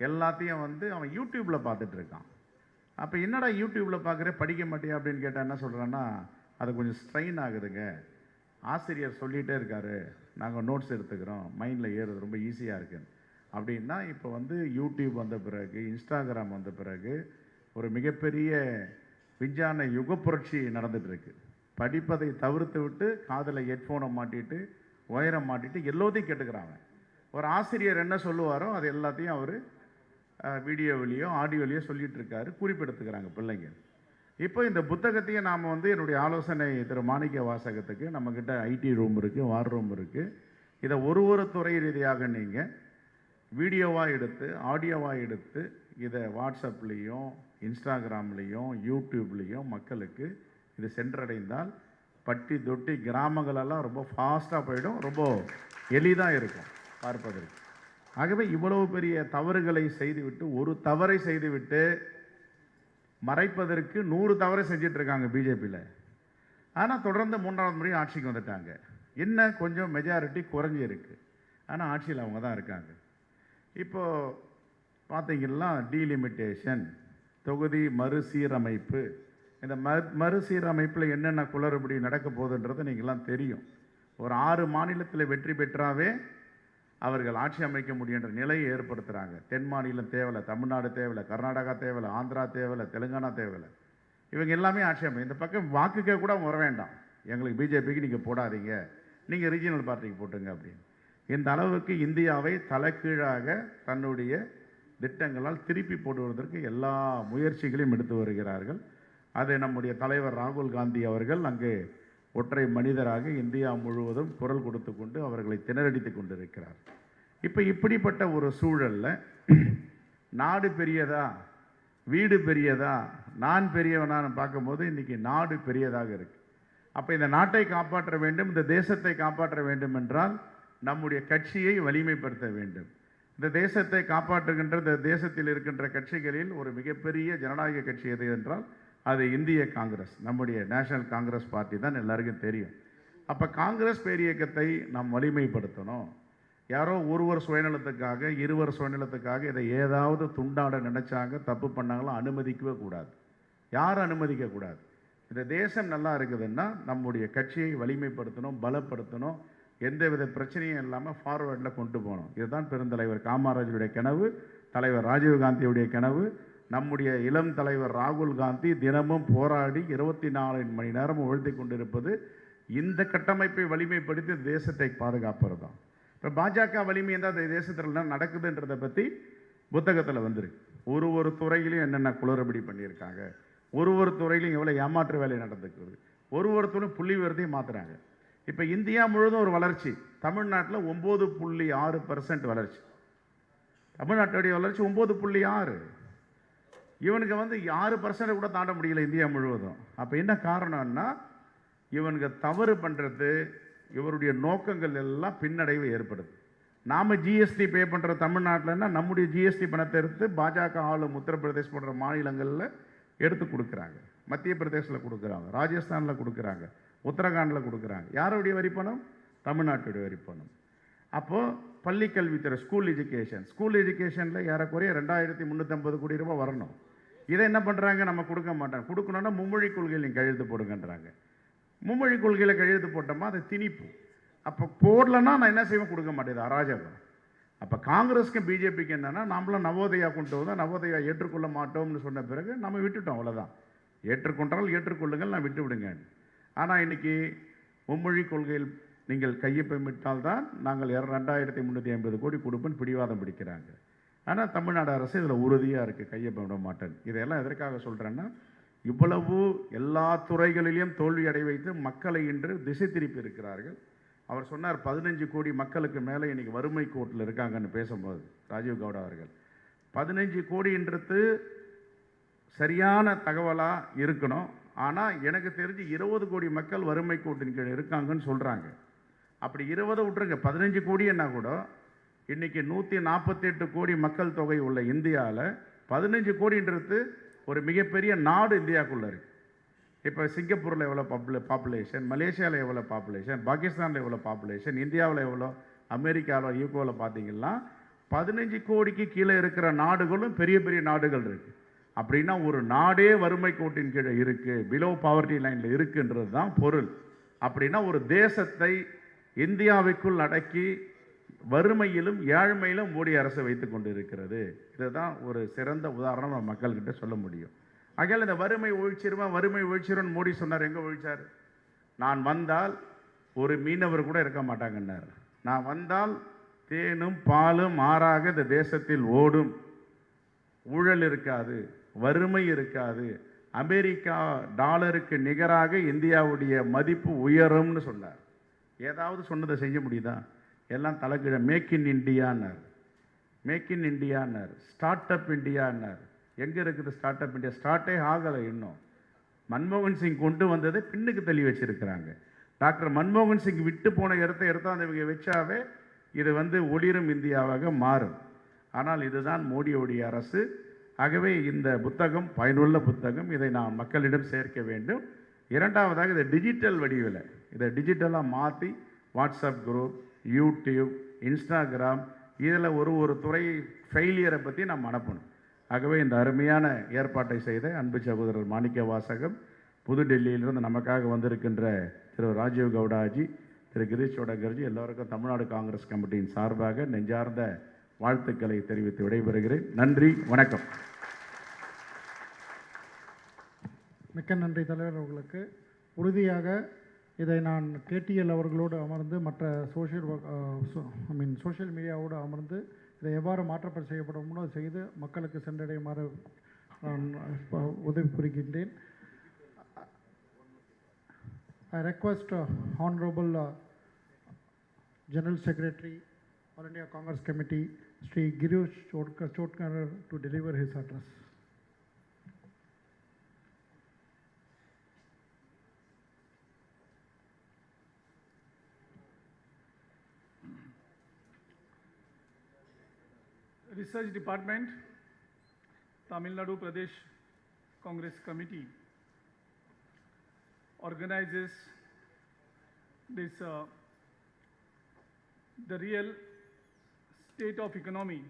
எல்லாத்தையும் வந்து அவன் யூடியூப்பில் பார்த்துட்டு இருக்கான். அப்போ என்னடா யூடியூப்பில் பார்க்குற படிக்க மாட்டியா அப்படின்னு கேட்டால் என்ன சொல்கிறான்னா, அது கொஞ்சம் ஸ்ட்ரெயின் ஆகுதுங்க, ஆசிரியர் சொல்லிகிட்டே இருக்காரு, நாங்கள் நோட்ஸ் எடுத்துக்கிறோம், மைண்டில் ஏறுது, ரொம்ப ஈஸியாக இருக்குது அப்படின்னா. இப்போ வந்து யூடியூப் வந்த பிறகு, இன்ஸ்டாகிராம் வந்த பிறகு ஒரு மிகப்பெரிய விஞ்ஞான யுக புரட்சி நடந்துகிட்ருக்கு. படிப்பதை தவிர்த்து விட்டு காதில் ஹெட்ஃபோனை மாட்டிட்டு ஒயரை மாட்டிட்டு எல்லாத்தையும் கேட்டுக்கிறாங்க. ஒரு ஆசிரியர் என்ன சொல்லுவாரோ அது எல்லாத்தையும் அவர் வீடியோவிலையோ ஆடியோலையோ சொல்லிகிட்டு இருக்காரு, குறிப்பெடுத்துக்கிறாங்க பிள்ளைங்க. இப்போ இந்த புத்தகத்தையும் நாம் வந்து என்னுடைய ஆலோசனை திரு மாணிக்க வாசகத்துக்கு, நம்மக்கிட்ட ஐடி ரூம் இருக்குது, வார் ரூம் இருக்குது. இதை ஒரு துறை ரீதியாக நீங்கள் வீடியோவாக எடுத்து ஆடியோவாக எடுத்து இதை வாட்ஸ்அப்லேயும் இன்ஸ்டாகிராம்லேயும் யூடியூப்லேயும் மக்களுக்கு இது சென்றடைந்தால் பட்டி தொட்டி கிராமங்களெல்லாம் ரொம்ப ஃபாஸ்ட்டாக போயிடும், ரொம்ப எளிதாக இருக்கும் பார்ப்பதற்கு. ஆகவே இவ்வளவு பெரிய தவறுகளை செய்துவிட்டு, ஒரு தவறை செய்துவிட்டு மறைப்பதற்கு 100 தவறை செஞ்சிட்ருக்காங்க பிஜேபியில். ஆனால் தொடர்ந்து 3வது முறை ஆட்சிக்கு வந்துட்டாங்க. என்ன கொஞ்சம் மெஜாரிட்டி குறைஞ்சி இருக்குது, ஆனால் ஆட்சியில் அவங்க தான் இருக்காங்க. இப்போது பார்த்தீங்கன்னா டீலிமிட்டேஷன், தொகுதி மறுசீரமைப்பு, இந்த மறுசீரமைப்பில் என்னென்ன குளறுபடி நடக்க போகுதுன்றது நீங்கள்லாம் தெரியும். ஒரு 6 மாநிலத்தில் வெற்றி பெற்றாவே அவர்கள் ஆட்சி அமைக்க முடியுன்ற நிலையை ஏற்படுத்துகிறாங்க. தென் மாநிலம் தேவையில்லை, தமிழ்நாடு தேவையில்லை, கர்நாடகா தேவையில்லை, ஆந்திரா தேவையில்லை, தெலுங்கானா தேவையில்லை, இவங்க எல்லாமே ஆட்சி அமைக்கும். இந்த பக்கம் வாக்குக்கே கூட வர வேண்டாம், எங்களுக்கு பிஜேபிக்கு நீங்கள் போடாதீங்க, நீங்கள் ரீஜனல் பார்ட்டிக்கு போட்டுங்க அப்படின்னு. இந்த அளவுக்கு இந்தியாவை தலைகீழாக தன்னுடைய திட்டங்களால் திருப்பி போடுவதற்கு எல்லா முயற்சிகளையும் எடுத்து வருகிறார்கள். அதை நம்முடைய தலைவர் ராகுல் காந்தி அவர்கள் அங்கே ஒற்றை மனிதராக இந்தியா முழுவதும் குரல் கொடுத்து கொண்டு அவர்களை திணறடித்து கொண்டிருக்கிறார். இப்போ இப்படிப்பட்ட ஒரு சூழலில் நாடு பெரியதா வீடு பெரியதா நான் பெரியவனான்னு பார்க்கும்போது இன்றைக்கி நாடு பெரியதாக இருக்குது. அப்போ இந்த நாட்டை காப்பாற்ற வேண்டும், இந்த தேசத்தை காப்பாற்ற வேண்டும் என்றால் நம்முடைய கட்சியை வலிமைப்படுத்த வேண்டும். இந்த தேசத்தை காப்பாற்றுகின்ற இந்த தேசத்தில் இருக்கின்ற கட்சிகளில் ஒரு மிகப்பெரிய ஜனநாயக கட்சி எது என்றால் அது இந்திய காங்கிரஸ், நம்முடைய நேஷனல் காங்கிரஸ் பார்ட்டி தான் எல்லாருக்கும் தெரியும். அப்போ காங்கிரஸ் பேரியக்கத்தை நாம் வலிமைப்படுத்தணும். யாரோ ஒருவர் சுயநலத்துக்காக இருவர் சுயநலத்துக்காக இதை ஏதாவது துண்டாட நினைச்சாங்க, தப்பு பண்ணாங்களோ அனுமதிக்கவே கூடாது, யாரும் அனுமதிக்கக்கூடாது. இந்த தேசம் நல்லா இருக்குதுன்னா நம்முடைய கட்சியை வலிமைப்படுத்தணும், பலப்படுத்தணும், எந்தவித பிரச்சனையும் இல்லாமல் ஃபார்வேர்டில் கொண்டு போகணும். இதுதான் பெருந்தலைவர் காமராஜருடைய கனவு, தலைவர் ராஜீவ்காந்தியுடைய கனவு. நம்முடைய இளம் தலைவர் ராகுல் காந்தி தினமும் போராடி 24 மணி நேரம் உழைத்து கொண்டிருப்பது இந்த கட்டமைப்பை வலிமைப்படுத்தி தேசத்தை பாதுகாப்பது தான். இப்போ பாஜக வலிமை எந்த தேசத்தில் நடக்குதுன்றதை பற்றி புத்தகத்தில் வந்துருக்கு. ஒரு துறையிலையும் என்னென்ன குளறுபடி பண்ணியிருக்காங்க, ஒரு துறையிலையும் எவ்வளோ ஏமாற்று வேலை நடந்துக்குது, ஒரு துறையும் புள்ளி விவரத்தையும் மாற்றுறாங்க. இப்போ இந்தியா முழுவதும் ஒரு வளர்ச்சி, தமிழ்நாட்டில் 9.6% வளர்ச்சி, தமிழ்நாட்டுடைய வளர்ச்சி 9.6. இவனுக்கு வந்து 6% கூட தாண்ட முடியல இந்தியா முழுவதும். அப்போ என்ன காரணம்னா இவனுக்கு தவறு பண்ணுறது, இவருடைய நோக்கங்கள் எல்லாம் பின்னடைவு ஏற்படுது. நாம் ஜிஎஸ்டி பே பண்ணுற தமிழ்நாட்டில்னா நம்முடைய ஜிஎஸ்டி பணத்தை எடுத்து பாஜக ஆளும் உத்தரப்பிரதேஷ் போன்ற மாநிலங்களில் எடுத்து கொடுக்குறாங்க, மத்திய பிரதேசில் கொடுக்குறாங்க, ராஜஸ்தானில் கொடுக்குறாங்க, உத்தரகாண்டில் கொடுக்குறாங்க. யாருடைய வரிப்பணம்? தமிழ்நாட்டுடைய வரிப்பணம். அப்போது பள்ளிக்கல்வித்துறை, ஸ்கூல் எஜுகேஷனில் ஏறக்குறைய 2350 கோடி ரூபாய் வரணும். இதை என்ன பண்ணுறாங்க? நம்ம கொடுக்க மாட்டாங்க. கொடுக்கணுன்னா மும்மொழி கொள்கையில் நீங்கள் கையெழுத்து போடுங்கன்றாங்க. மும்மொழி கொள்கையில் கையெழுத்து போட்டோமா அது திணிப்பு. அப்போ போடலன்னா நான் என்ன செய்வேன்? கொடுக்க மாட்டேது, அராஜகம். அப்போ காங்கிரஸுக்கும் பிஜேபிக்கு என்னென்னா, நம்மளும் நவோதயா கொண்டு வந்தோம், நவோதயா ஏற்றுக்கொள்ள மாட்டோம்னு சொன்ன பிறகு நம்ம விட்டுட்டோம், அவ்வளோதான். ஏற்றுக்கொண்டால் ஏற்றுக்கொள்ளுங்கள், நான் விட்டு விடுங்க. ஆனால் இன்றைக்கி மும்மொழி கொள்கையில் நீங்கள் கையொப்பமிட்டால்தான் நாங்கள் 2350 கோடி கொடுப்பேன்னு பிடிவாதம் பிடிக்கிறாங்க. ஆனால் தமிழ்நாடு அரசு இதில் உறுதியாக இருக்குது, கையொப்பமிட மாட்டேன். இதெல்லாம் எதற்காக சொல்கிறேன்னா, இவ்வளவு எல்லா துறைகளிலும் தோல்வி அடை வைத்து மக்களை இன்று திசை திருப்பி இருக்கிறார்கள். அவர் சொன்னார் 15 கோடி மக்களுக்கு மேலே இன்றைக்கி வறுமை கோட்டில் இருக்காங்கன்னு பேசும்போது ராஜீவ் கவுடா அவர்கள் 15 கோடின்றது சரியான தகவலாக இருக்கணும். ஆனால் எனக்கு தெரிஞ்சு 20 கோடி மக்கள் வறுமை கோட்டின் கீழ் இருக்காங்கன்னு சொல்கிறாங்க. அப்படி 20 விட்டுருங்க, 15 கோடின்னா கூட இன்றைக்கி 148 கோடி மக்கள் தொகை உள்ள இந்தியாவில் 15 கோடின்றது ஒரு மிகப்பெரிய நாடு இந்தியாவுக்குள்ளே இருக்குது. இப்போ சிங்கப்பூரில் எவ்வளோ பாப்புலேஷன், மலேசியாவில் எவ்வளோ பாப்புலேஷன், பாகிஸ்தானில் எவ்வளோ பாப்புலேஷன், இந்தியாவில் எவ்வளோ, அமெரிக்காவில் யூகோவில் பார்த்தீங்கன்னா 15 கோடிக்கு கீழே இருக்கிற நாடுகளும் பெரிய பெரிய நாடுகள் இருக்குது. அப்படின்னா ஒரு நாடே வறுமை கோட்டின் கீழே இருக்குது, பிலோ பாவர்ட்டி லைனில் இருக்குன்றது தான் பொருள். அப்படின்னா ஒரு தேசத்தை இந்தியாவுக்குள் அடக்கி வறுமையிலும் ஏழ்மையிலும் மோடி அரசு வைத்து கொண்டு இருக்கிறது. இதுதான் ஒரு சிறந்த உதாரணம் நம்ம மக்கள்கிட்ட சொல்ல முடியும். ஆகையால் இந்த வறுமை ஒழிச்சிருவன் மோடி சொன்னார். எங்கே ஒழிச்சார்? நான் வந்தால் ஒரு மீனவர் கூட இருக்க மாட்டாங்கன்னார். நான் வந்தால் தேனும் பாலும் ஆறாக இந்த தேசத்தில் ஓடும், ஊழல் இருக்காது, வறுமை இருக்காது, அமெரிக்கா டாலருக்கு நிகராக இந்தியாவுடைய மதிப்பு உயரும்னு சொன்னார். ஏதாவது சொன்னதை செய்ய முடியுதா? எல்லாம் தலைகீழ மேக் இன் இண்டியான்னார், ஸ்டார்ட் அப் இண்டியான்னார். எங்கே இருக்குது ஸ்டார்ட் அப் இந்தியா? ஸ்டார்ட்டே ஆகலை இன்னும். மன்மோகன் சிங் கொண்டு வந்ததை பின்னுக்கு தள்ளி வச்சிருக்கிறாங்க. டாக்டர் மன்மோகன் சிங் விட்டு போன இடத்த இவங்க வச்சாவே இது ஒளிரும் இந்தியாவாக மாறும். ஆனால் இதுதான் மோடியோடைய அரசு. ஆகவே இந்த புத்தகம் பயனுள்ள புத்தகம், இதை நான் மக்களிடம் சேர்க்க வேண்டும். இரண்டாவதாக இதை டிஜிட்டல் வடிவில், இதை டிஜிட்டலாக மாற்றி வாட்ஸ்அப் குரூப், யூடியூப், இன்ஸ்டாகிராம், இதில் ஒரு துறை ஃபெயிலியரை பற்றி நாம் அனுப்பணும். ஆகவே இந்த அருமையான ஏற்பாட்டை செய்த அன்பு சகோதரர் மாணிக்க வாசகம், புதுடெல்லியிலிருந்து நமக்காக வந்திருக்கின்ற திரு ராஜீவ் கவுடாஜி, திரு கிரீஷ் சோடகர்ஜி, எல்லோருக்கும் தமிழ்நாடு காங்கிரஸ் கமிட்டியின் சார்பாக நெஞ்சார்ந்த வாழ்த்துக்களை தெரிவித்து விடைபெறுகிறேன். நன்றி, வணக்கம். மிக்க நன்றி தலைவர் அவர்களுக்கு. உறுதியாக இதை நான் கேடிஎல் அவர்களோடு அமர்ந்து, மற்ற சோஷியல் மீடியாவோடு அமர்ந்து இதை எவ்வாறு மாற்றப்பட செய்யப்படுமோ அதை செய்து மக்களுக்கு சென்றடையுமாறு நான் உதவி புரிகின்றேன். I request Honorable General Secretary, All India Congress Committee, Sri Girish Chotkar to deliver his address. Research Department, Tamil Nadu Pradesh Congress Committee organizes this the real state of economy.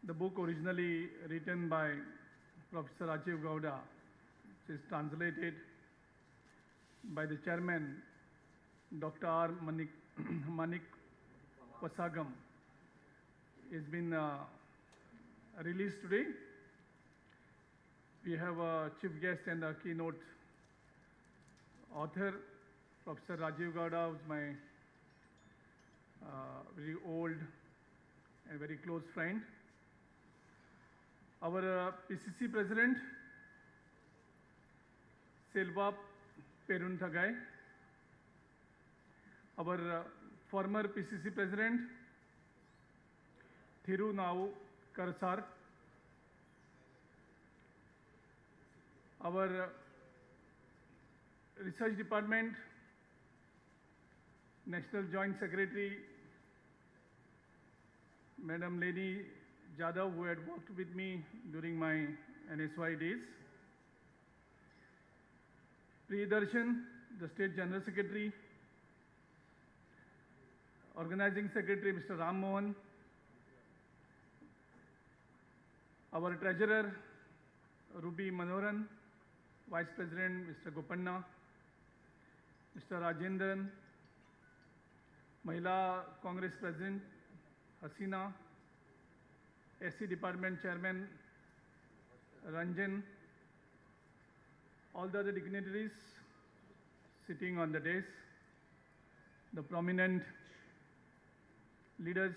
The book originally written by Professor Rajiv Gowda, which is translated by the chairman Dr. R. Manik Pasagam, has been released today. We have a chief guest and a keynote author, Professor Rajiv Gowda, who is my very old and very close friend. Our PCC president, Selva Perunthagai. Our former PCC president, Thiru Nau Karsar. Our research department, National Joint Secretary, Madam Leni Jadhav, who had worked with me during my NSY days. Priyadarsan, the State General Secretary. Organizing Secretary, Mr. Ram Mohan. Our Treasurer, Ruby Manoharan. Vice President, Mr. Gopanna. Mr. Rajendran. Mahila Congress President, Hasina. SC Department Chairman, Ranjan. All the other dignitaries sitting on the dais. The prominent leaders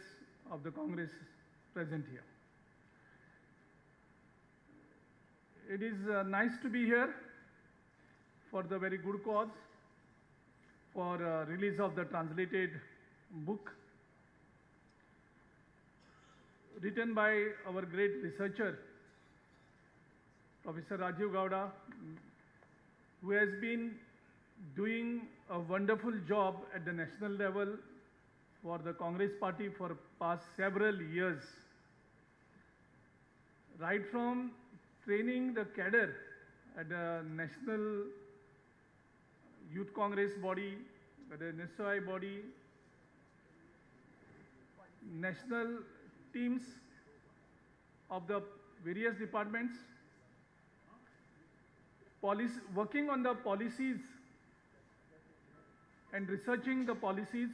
of the Congress present here. It is nice to be here for the very good cause, for release of the translated book written by our great researcher, Professor Rajiv Gowda, who has been doing a wonderful job at the national level for the Congress Party for past several years. Right from training the cadre at the National Youth Congress body, the NSOI body, national teams of the various departments, working on the policies and researching the policies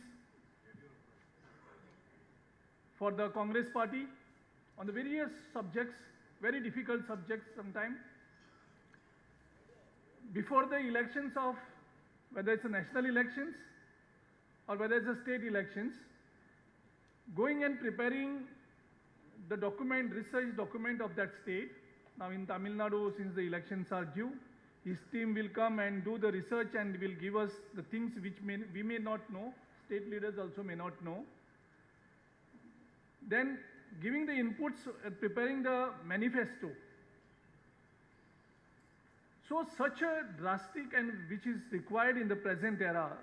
for the Congress Party on the various subjects, very difficult subjects sometimes. Before the elections of, whether it's the national elections or whether it's the state elections, going and preparing the document, research document of that state. Now in Tamil Nadu, since the elections are due, his team will come and do the research and will give us the things which we may not know, state leaders also may not know. Then giving the inputs, preparing the manifesto. So such a drastic and which is required in the present era,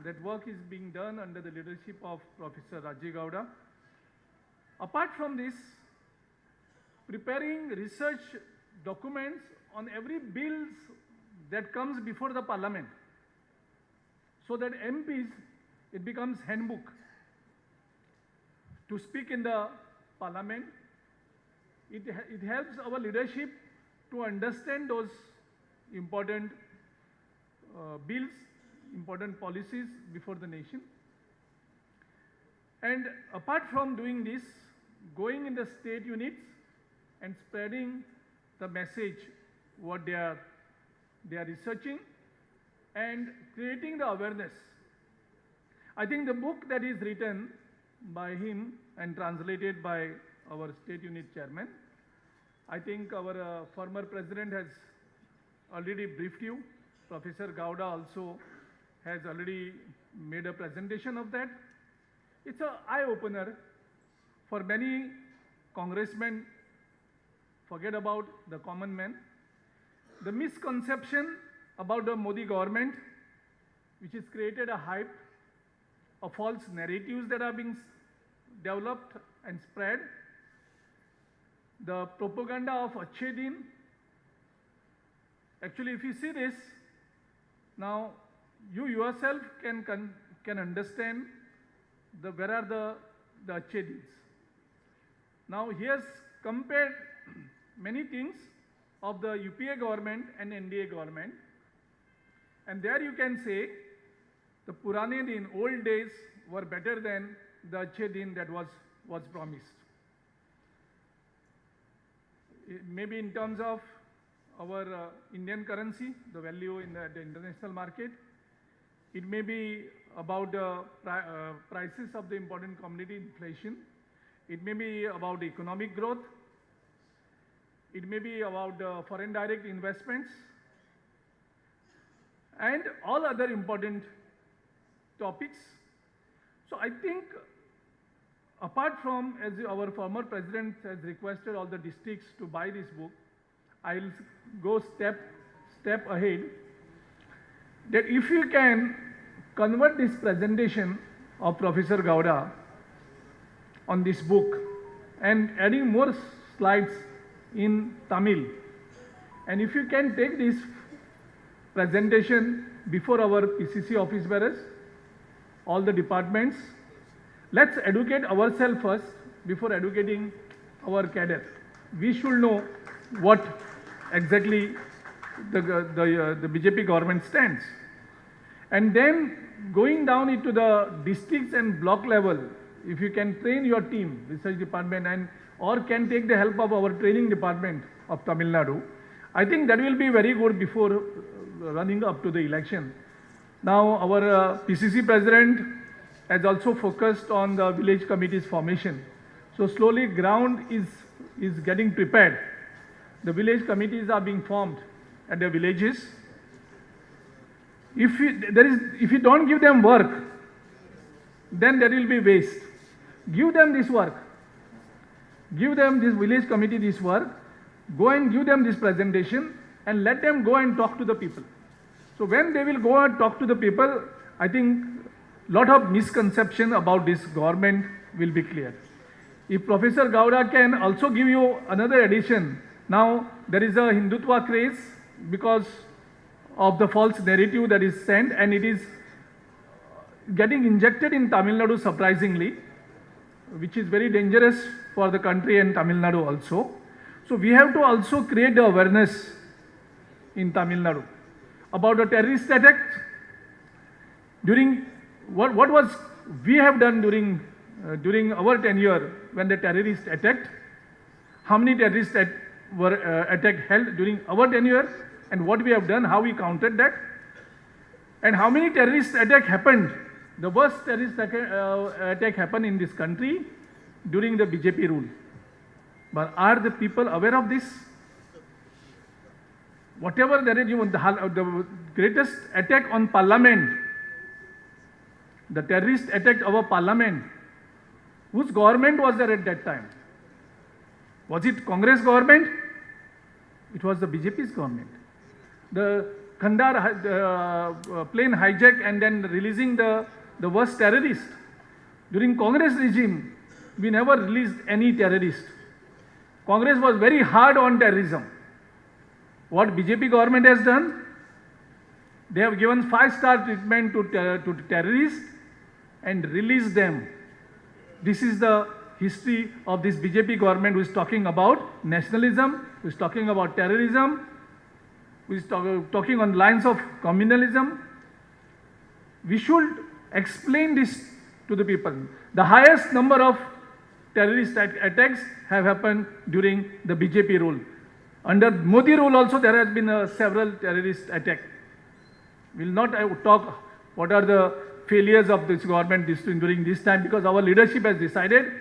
that work is being done under the leadership of Professor Rajiv Gowda. Apart from this, preparing research documents on every bills that comes before the parliament, so that MPs, it becomes handbook to speak in the parliament. It helps our leadership to understand those important bills, important policies before the nation. And apart from doing this, going in the state units and spreading the message, what they are researching, and creating the awareness. I think the book that is written by him and translated by our state unit chairman, I think our former president has already briefed you. Professor Gowda also has already made a presentation of that. It's an eye-opener for many congressmen. Forget about the common man. The misconception about the Modi government, which has created a hype, of false narratives that are being developed and spread. The propaganda of Achhe Din. Actually, if you see this, now you yourself can understand where are the Achhe Dins. Now he has compared many things of the UPA government and NDA government, and there you can say the Purane Din, old days, were better than the Achhe Din that was promised. Maybe in terms of our Indian currency, the value in the international market. It may be about the prices of the important commodity, inflation. It may be about economic growth. It may be about foreign direct investments and all other important topics. So I think apart from, as our former president has requested all the districts to buy this book, I'll go step ahead, that if you can convert this presentation of Professor Gowda on this book and adding more slides in Tamil, and if you can take this presentation before our PCC office bearers, all the departments, let's educate ourselves first before educating our cadre. We should know what exactly the BJP government stands. And then going down into the districts and block level, if you can train your team, research department, or can take the help of our training department of Tamil Nadu, I think that will be very good before running up to the election. Now our PCC president has also focused on the village committees formation. So slowly ground is getting prepared. The village committees are being formed at the villages. If you don't give them work, then there will be waste. Give them this work. Give them this village committee this work. go and give them this presentation and let them go and talk to the people. So when they will go and talk to the people, I think lot of misconception about this government will be clear. If Professor Gowda can also give you another addition, now there is a Hindutva craze because of the false narrative that is sent, and it is getting injected in Tamil Nadu surprisingly, which is very dangerous for the country and Tamil Nadu also. So we have to also create the awareness in Tamil Nadu about the terrorist attack. During what was we have done during our tenure when the terrorists attacked, how many terrorists were attack held during our tenure, and what we have done, how we countered that, and how many terrorist attack happened. The worst terrorist attack happened in this country during the BJP rule. But are the people aware of this? Whatever there is, the greatest attack on parliament, the terrorist attacked our parliament. Whose government was there at that time? Was it Congress government? It was the BJP's government. The Kandahar plane hijack and then releasing the worst terrorist. During Congress regime, we never released any terrorist. Congress was very hard on terrorism. What BJP government has done? They have given 5-star treatment to terrorists and released them. This is the history of this BJP government, who is talking about nationalism, who is talking about terrorism, who is talking on lines of communalism. We should explain this to the people. The highest number of terrorist attacks have happened during the BJP rule. Under Modi rule also there has been several terrorist attacks. We will not talk what are the failures of this government during this time, because our leadership has decided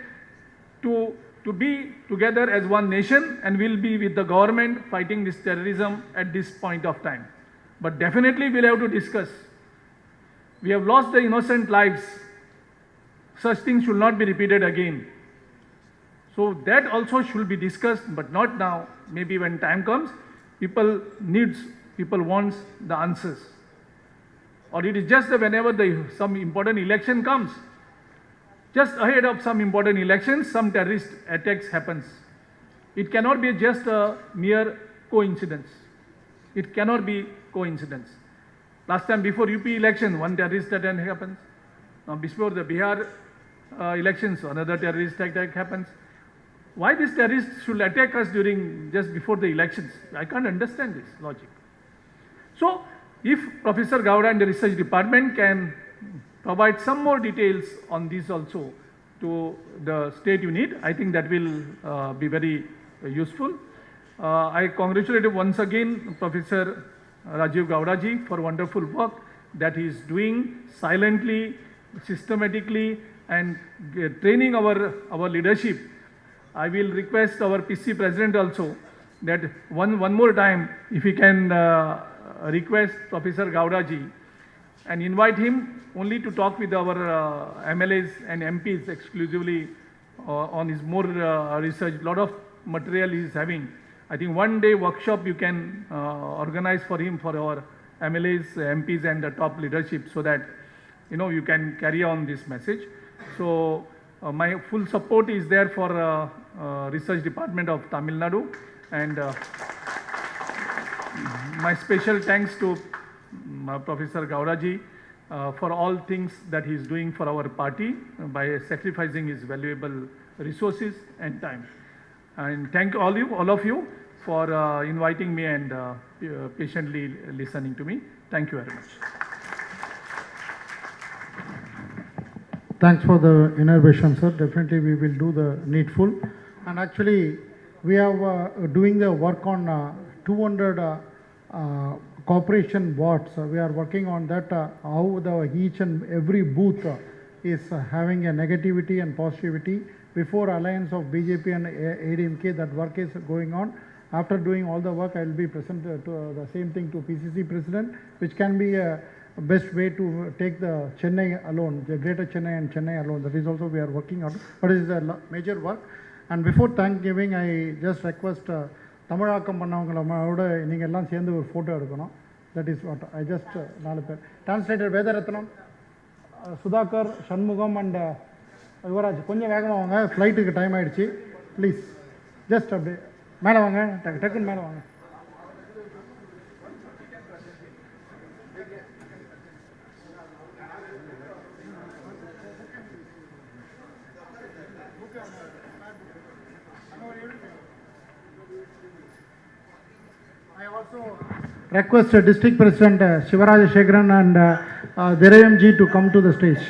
to be together as one nation and will be with the government fighting this terrorism at this point of time. But definitely we'll have to discuss. We have lost the innocent lives. Such things should not be repeated again. So that also should be discussed, but not now. Maybe when time comes, people wants the answers. Or it is just that whenever some important election comes, just ahead of some important elections, some terrorist attacks happens. It cannot be just a mere coincidence. It cannot be coincidence. Last time before UP election, one terrorist attack happens. Now before the Bihar elections, another terrorist attack happens. Why these terrorists should attack us just before the elections? I can't understand this logic. So, if Professor Gowda and the research department can provide some more details on this also to the state unit, I think that will be very useful. I congratulate once again Professor Rajiv Gowda ji for wonderful work that he is doing silently, systematically, and training our leadership. I will request our PC president also that one more time, if he can request Professor Gowda ji and invite him only to talk with our MLAs and MPs exclusively on his more research. Lot of material he is having. I think one day workshop you can organize for him, for our MLAs, MPs and the top leadership, so that you can carry on this message. So my full support is there for research department of Tamil Nadu, and my special thanks to Professor Gowda ji for all things that he is doing for our party by sacrificing his valuable resources and time. And thank all of you for inviting me and patiently listening to me. Thank you very much. Thanks for the innovation, sir. Definitely we will do the needful. And actually, we are doing the work on 200 cooperation wards. We are working on that, how each and every booth is having a negativity and positivity. Before alliance of BJP and ADMK, that work is going on. After doing all the work, I will be present to the same thing to PCC president, which can be a best way to take the Chennai alone, the greater Chennai and Chennai alone. That is also we are working on, but it is a major work. And before Thanksgiving, I just request தமிழாக்கம் பண்ணவங்களோட நீங்கள் எல்லாம் சேர்ந்து ஒரு photo எடுக்கணும். That is what I just 4 பேர். Translator Vedaratnam, Sudhakar, Shanmugam and Yuvaraj. கொஞ்சம் வேகமாக வாங்க, ஃப்ளைட்டுக்கு டைம் ஆகிடுச்சு. ப்ளீஸ் ஜஸ்ட் அப்படியே மேலே வாங்க, டக்குன்னு மேலே வாங்க. I also request District President Shivaraja Shekharan and Dirayam ji to come to the stage.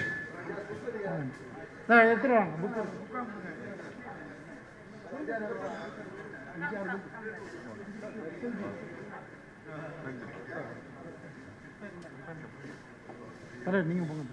நீங்கள் போங்க.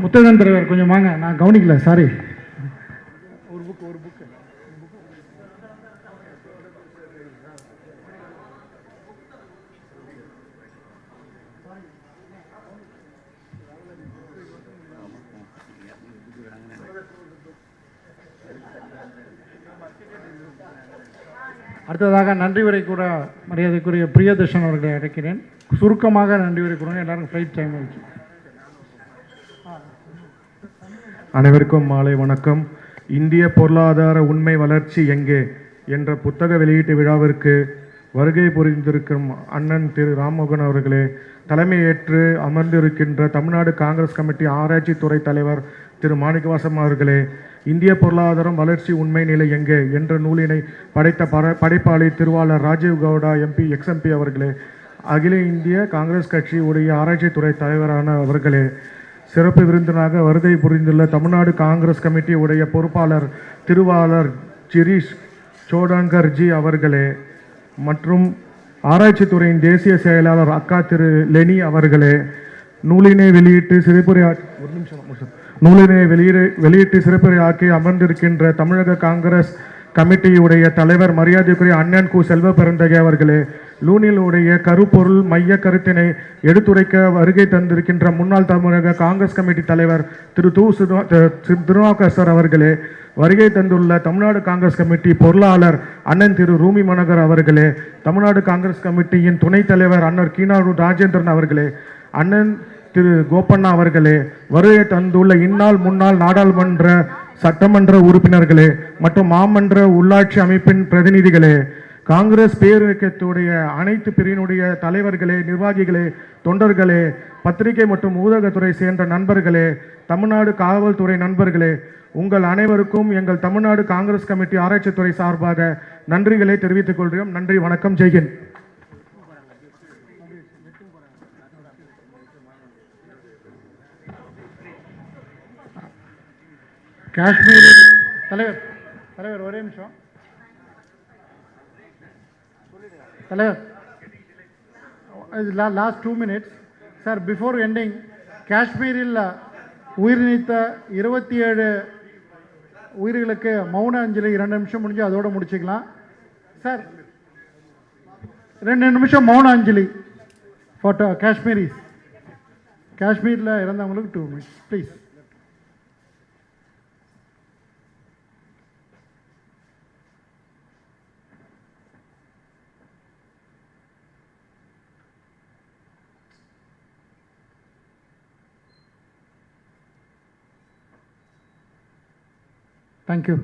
முத்தகன் தலைவர் கொஞ்சம் வாங்க, நான் கவனிக்கல, சாரி. ஒரு புக்கு அடுத்ததாக நன்றி உரை கூட மரியாதைக்குரிய பிரியதர்ஷன் அவர்களை அழைக்கிறேன். சுருக்கமாக நன்றி உரை கூறுங்க, எல்லாருக்கும் ஃப்ளைட் டைம் ஆயிடுச்சு. அனைவருக்கும் மாலை வணக்கம். இந்திய பொருளாதார உண்மை வளர்ச்சி எங்கே என்ற புத்தக வெளியீட்டு விழாவிற்கு வருகை புரிந்திருக்கும் அண்ணன் திரு ராம்மோகன் அவர்களே, தலைமையேற்று அமர்ந்திருக்கின்ற தமிழ்நாடு காங்கிரஸ் கமிட்டி ஆராய்ச்சித்துறை தலைவர் திரு மாணிக்கவாசம் அவர்களே, இந்திய பொருளாதாரம் வளர்ச்சி உண்மை நிலை எங்கே என்ற நூலினை படைத்த படைப்பாளி திருவாளர் ராஜீவ் கவுடா எம்பி எக்ஸ்எம்பி அவர்களே, அகில இந்திய காங்கிரஸ் கட்சி உடைய ஆராய்ச்சித்துறை தலைவரான அவர்களே, சிறப்பு விருந்தினராக வருகை புரிந்துள்ள தமிழ்நாடு காங்கிரஸ் கமிட்டி உடைய பொறுப்பாளர் திருவாளர் சிரீஷ் சோடாங்கர்ஜி அவர்களே, மற்றும் ஆராய்ச்சித்துறையின் தேசிய செயலாளர் அக்கா திரு லெனி அவர்களே, நூலினை வெளியிட்டு சிறப்புரையாக்கி அமர்ந்திருக்கின்ற தமிழக காங்கிரஸ் கமிட்டியுடைய தலைவர் மரியாதைக்குரிய அண்ணன் கு செல்வ பெருந்தகை அவர்களே, நூலினுடைய கருப்பொருள் மைய கருத்தினை எடுத்துரைக்க வருகை தந்திருக்கின்ற முன்னாள் தமிழக காங்கிரஸ் கமிட்டி தலைவர் திரு திருநாவுக்கரசர் அவர்களே, வருகை தந்துள்ள தமிழ்நாடு காங்கிரஸ் கமிட்டி பொருளாளர் அண்ணன் திரு ரூமி மனோகர் அவர்களே, தமிழ்நாடு காங்கிரஸ் கமிட்டியின் துணைத் தலைவர் அண்ணன் கீனாடு ராஜேந்திரன் அவர்களே, அண்ணன் திரு கோபண்ணா அவர்களே, வருகை தந்துள்ள இந்நாள் முன்னாள் நாடாளுமன்ற சட்டமன்ற உறுப்பினர்களே மற்றும் மாமன்ற உள்ளாட்சி அமைப்பின் பிரதிநிதிகளே, காங்கிரஸ் பேரியக்கத்துடைய அனைத்து பிரிவினுடைய தலைவர்களே, நிர்வாகிகளே, தொண்டர்களே, பத்திரிகை மற்றும் ஊடகத்துறை சேர்ந்த நண்பர்களே, தமிழ்நாடு காவல்துறை நண்பர்களே, உங்கள் அனைவருக்கும் எங்கள் தமிழ்நாடு காங்கிரஸ் கமிட்டி ஆராய்ச்சித்துறை சார்பாக நன்றிகளை தெரிவித்துக் கொள்கிறோம். நன்றி, வணக்கம், ஜெய்ஹிந்த். காஷ்மீர் தலைவர் ஒரே நிமிஷம். தலைவர், last 2 minutes sir. Before ending, காஷ்மீரில் உயிர் நீத்த 27 உயிர்களுக்கு மௌன அஞ்சலி 2 நிமிஷம் முடிஞ்சு அதோடு முடிச்சுக்கலாம் சார். 2 நிமிஷம் மௌன அஞ்சலி ஃபார் காஷ்மீரிஸ். காஷ்மீரில் இறந்தவங்களுக்கு 2 minutes ப்ளீஸ். Thank you.